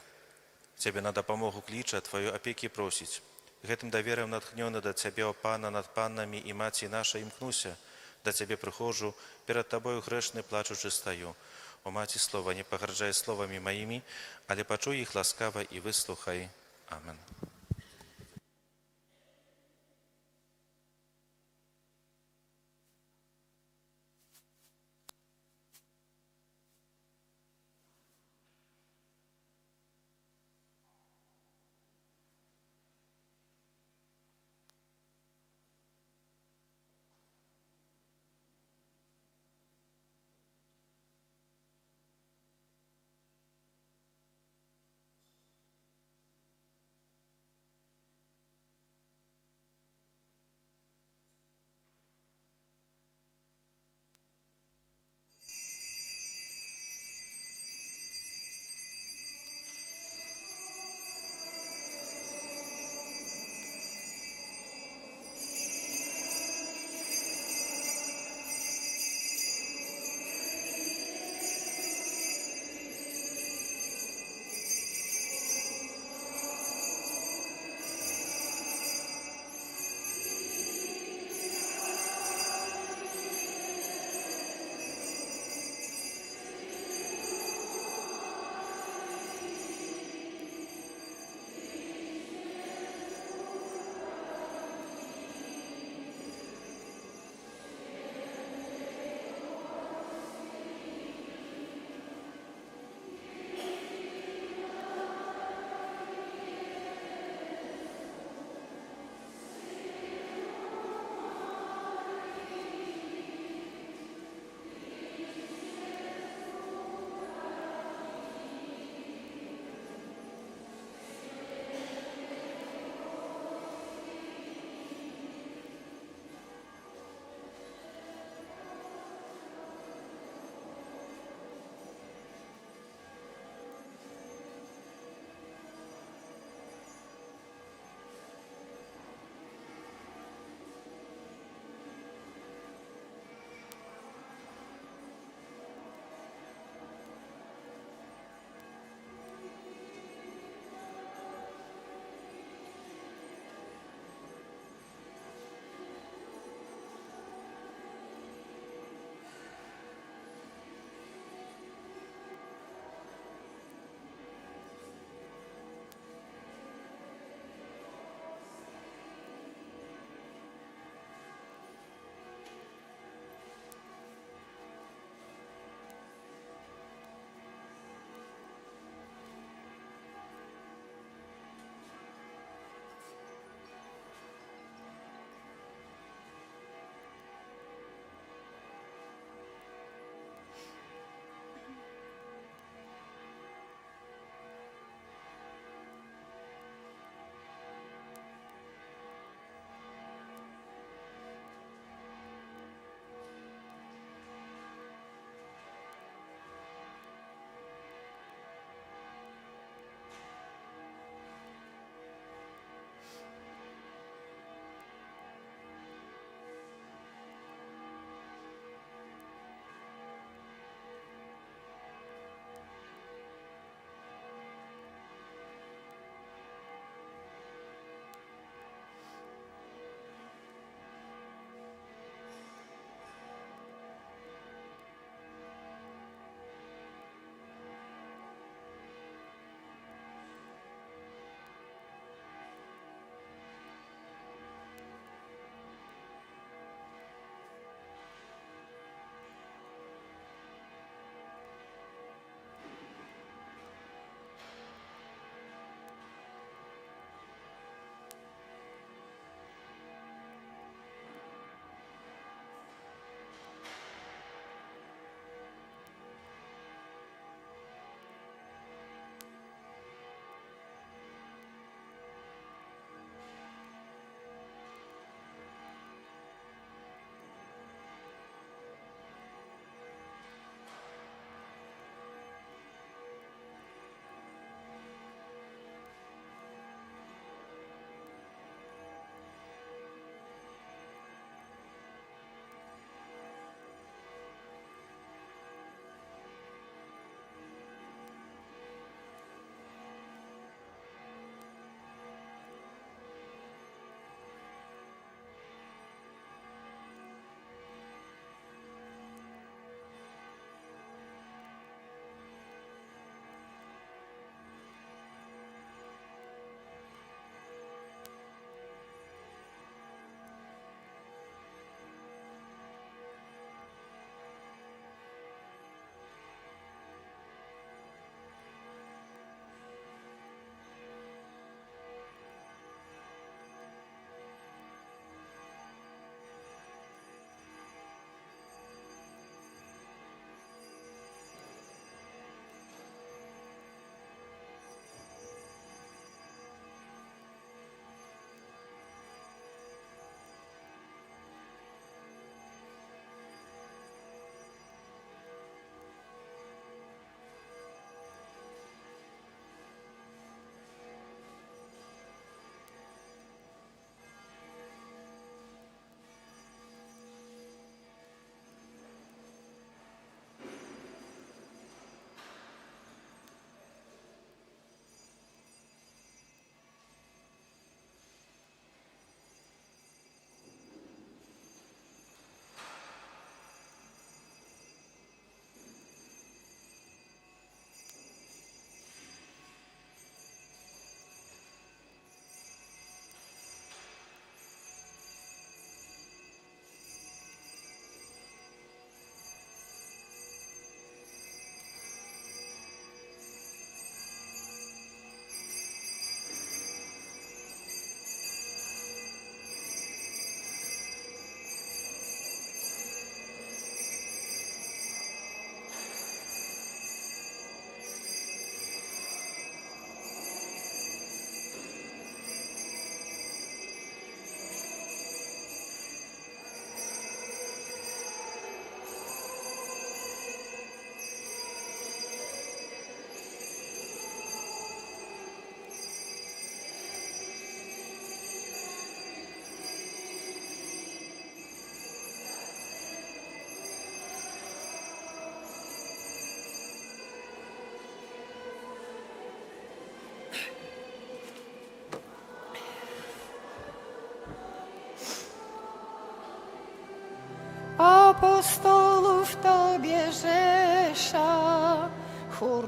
Тебе на допомогу клича, Твою опеки просить. Гэтым доверием натхнёны до Тебе, о Панна, над паннами и Мати наша, имкнуся, до Тебе прихожу, перед Тобою грешный плачучи стою. О Мати слова, не погорджай словами моими, але почуй их ласкаво и выслухай. Амен.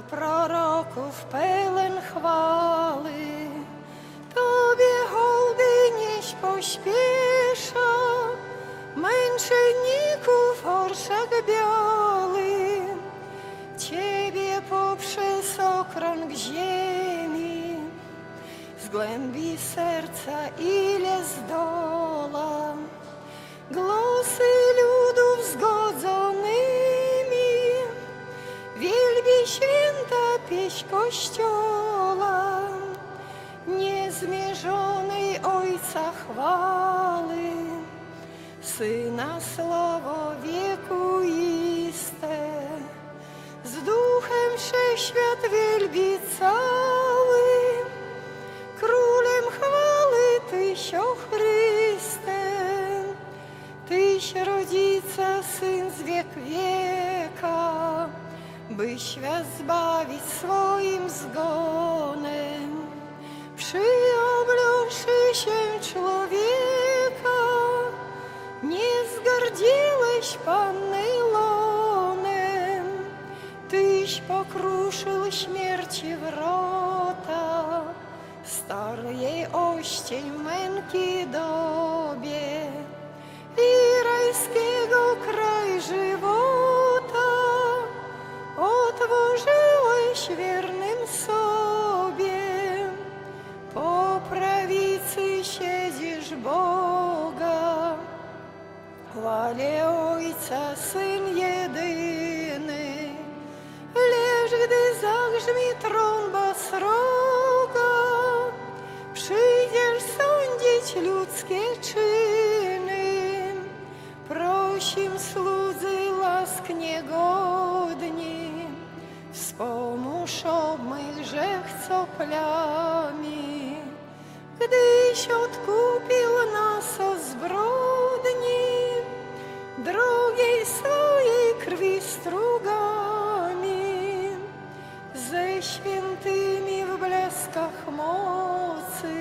chór proroków pełen chwały, Tobie hołdy nieść pośpiesza, męczenników orszak biały, Ciebie poprzez okrąg ziemi, z głębi serca ile zdoła, głosy ludów zgodzonymi, wielbi święta pieśń Kościoła, niezmierzonej Ojca chwały, Syna słowo wiekuiste, z Duchem Wszechświat wielbi cały, Królem chwały Tyś, o Chryste, Tyś Rodzica, Syn z wiek wieka, by świat zbawić swoim zgonem. Przyobląwszy się człowieka, nie zgardziłeś Panny łonem, Tyś pokruszył śmierci wrota, starł jej oścień męki dobie i rajskiego kraj żywota otworzyłeś wiernym sobie. Po prawicy siedzisz Boga, chwale Ojca, Syn jedyny, lecz gdy zagrzmi trąba sroga, przyjdziesz sądzić ludzkie czyny. Prosim słudzy łask niegodni, wspomóż mych grzech, co plami, gdyś odkupił nas od zbrodni, drogiej swojej krwi strugami, ze świętymi w blaskach mocy,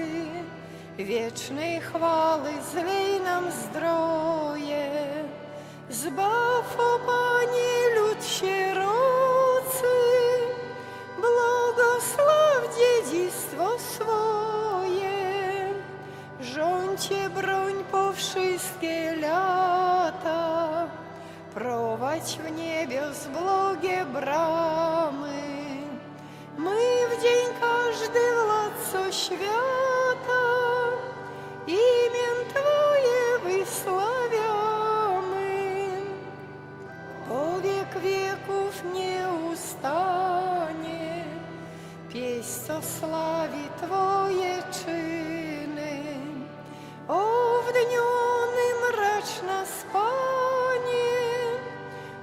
wiecznej chwały zlej nam zdroje. Zbaw, o Panie, lud sierocy, błogosław dziedzictwo swoje, rządźcie broń po wszystkie lata, prowadź w niebios blogie bramy. My w dzień każdy władco świata imię Twoje wysławiamy. Po wiek wieków nie ustanie pieśń, co sławi Twoje czyny. O, w dniu onym racz nas, Panie,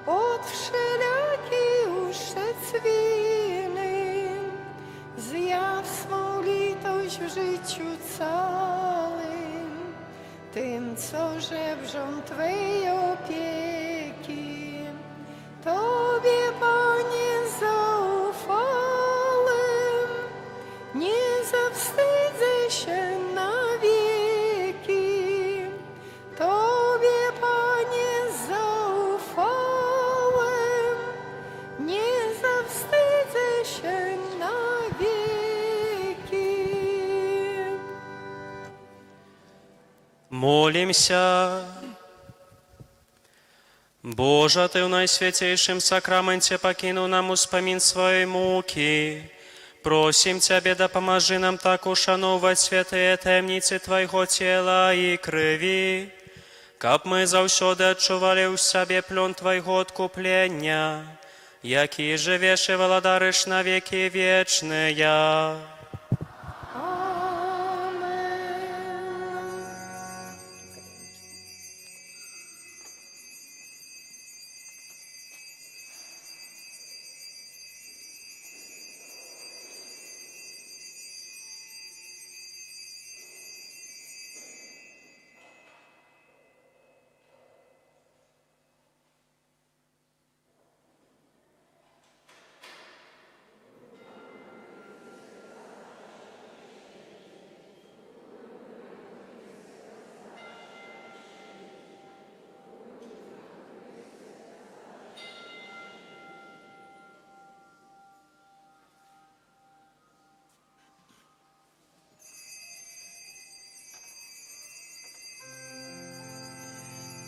od wszelakiej uszczec winy. Zjaw swą litość w życiu całym, tym, co żebrzą Twej opieki. Tobie, Panie, zaufałem, nie zawstydzę się na wieki. Tobie, Panie, zaufałem, nie zawstydzę się na wieki. Молимся. Боже, Ты в Наисвятейшем сакраменте покинул нам успомин своей муки. Просим Тебя, да поможи нам так ушановать святые темницы Твоего тела и крови, каб мы завсёды адчували ў сабе плён Твайго откуплення, які живеш і владариш на веки вечные.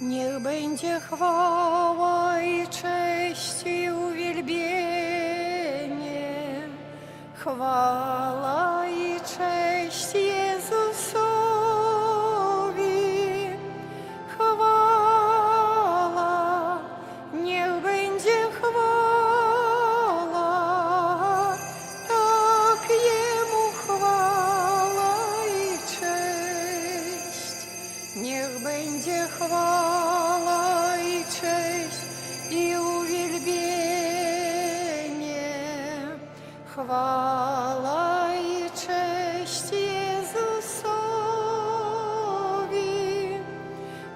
Niech będzie chwała i cześć i uwielbienie, chwała i cześć Jezusowi, chwała, niech będzie chwała, tak Jemu chwała i cześć, niech będzie chwała i cześć i uwielbienie, chwała i cześć Jezusowi,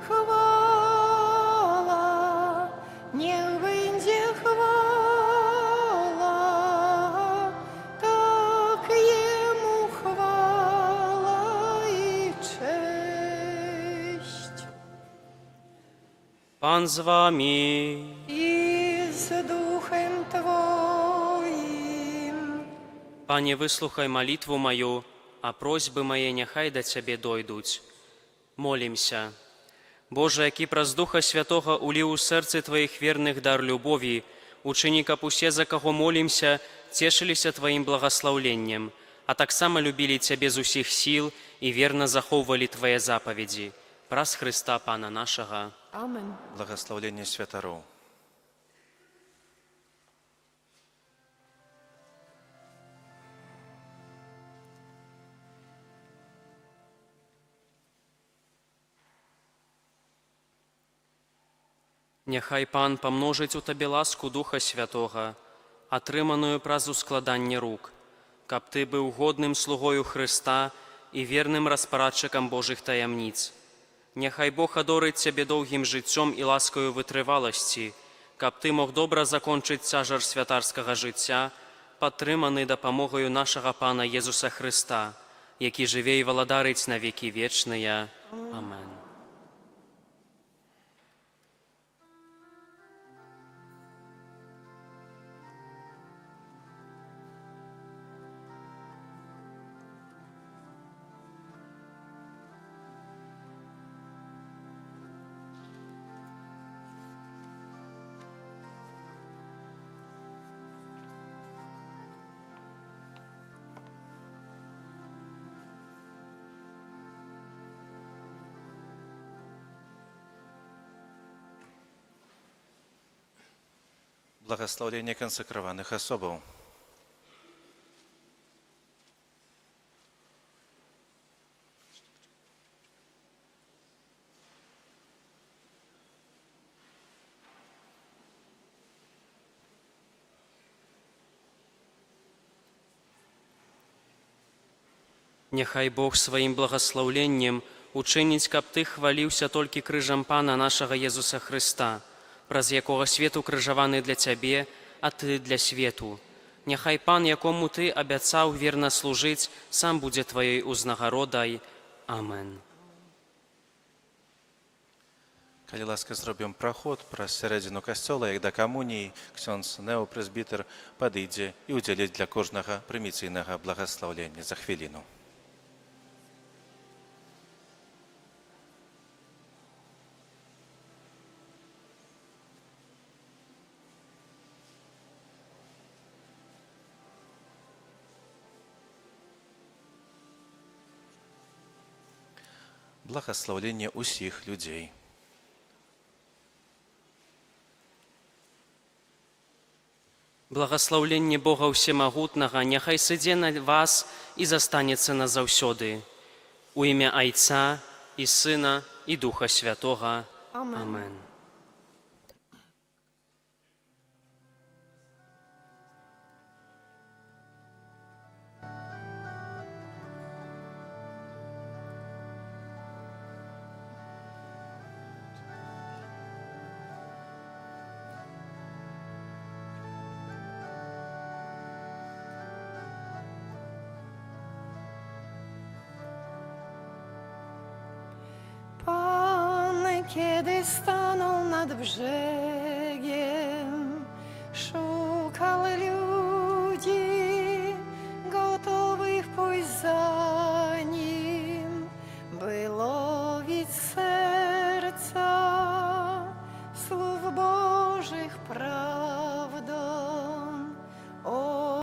chwała, niech będzie chwała, tak Jemu chwała i cześć. Pan z wami. I z duchem Twoim. Panie, выслухай молитву мою, а просьбы мои няхай до Цябе дойдуць. Молімся. Боже, які праз Духа Святога уліў у сэрцы Тваіх верных дар любові, учыні, каб усе, за каго молімся, цешыліся Тваім благаслаўленнем, а таксама любілі Цябе з усіх сіл і верна захоўвалі Твае запаведзі. Праз Хрыста Пана нашага. Amen. Благословление святаров. Няхай Пан памножыць у Табе ласку Духа Святога, атрыманую праз ускладанне рук, каб Ты быў годным слугою Хрыста і верным распарадчыкам Божых таямніц. Няхай Бог адорыць Цябе доўгім жыццём і ласкаю вытрываласці, каб Ты мог добра закончыць цяжар святарскага жыцця, падтрыманы дапамогаю нашага Пана Езуса Хрыста, які жыве і валадарыць на векі вечныя. Амен. Благословление консекрованных особов. Няхай Бог сваім благаслаўленнем учыніць, каб Ты хваліўся толькі крыжам Пана нашага Езуса Хрыста, праз якога свет укрыжаваны для Цябе, а Ты для свету. Няхай Пан, якому Ты абяцаў верна служыць, сам будзе Тваёй узнагародай. Амен. Калі ласка, зробім праход праз сярэдзіну касцёла, як да камуніі, ксёндз неопрэзбітэр падыдзе і ўдзеліць для кожнага прыміцыйнага благаслаўлення за хвіліну. Благословление усіх людей. Благаслаўленне Бога Ўсемагутнага няхай сыдзе на вас і застанецца назаўсёды. У імя Айца і Сына і Духа Святога. Амен. Kiedy stanął nad brzegiem, szukał ludzi gotowych pójść za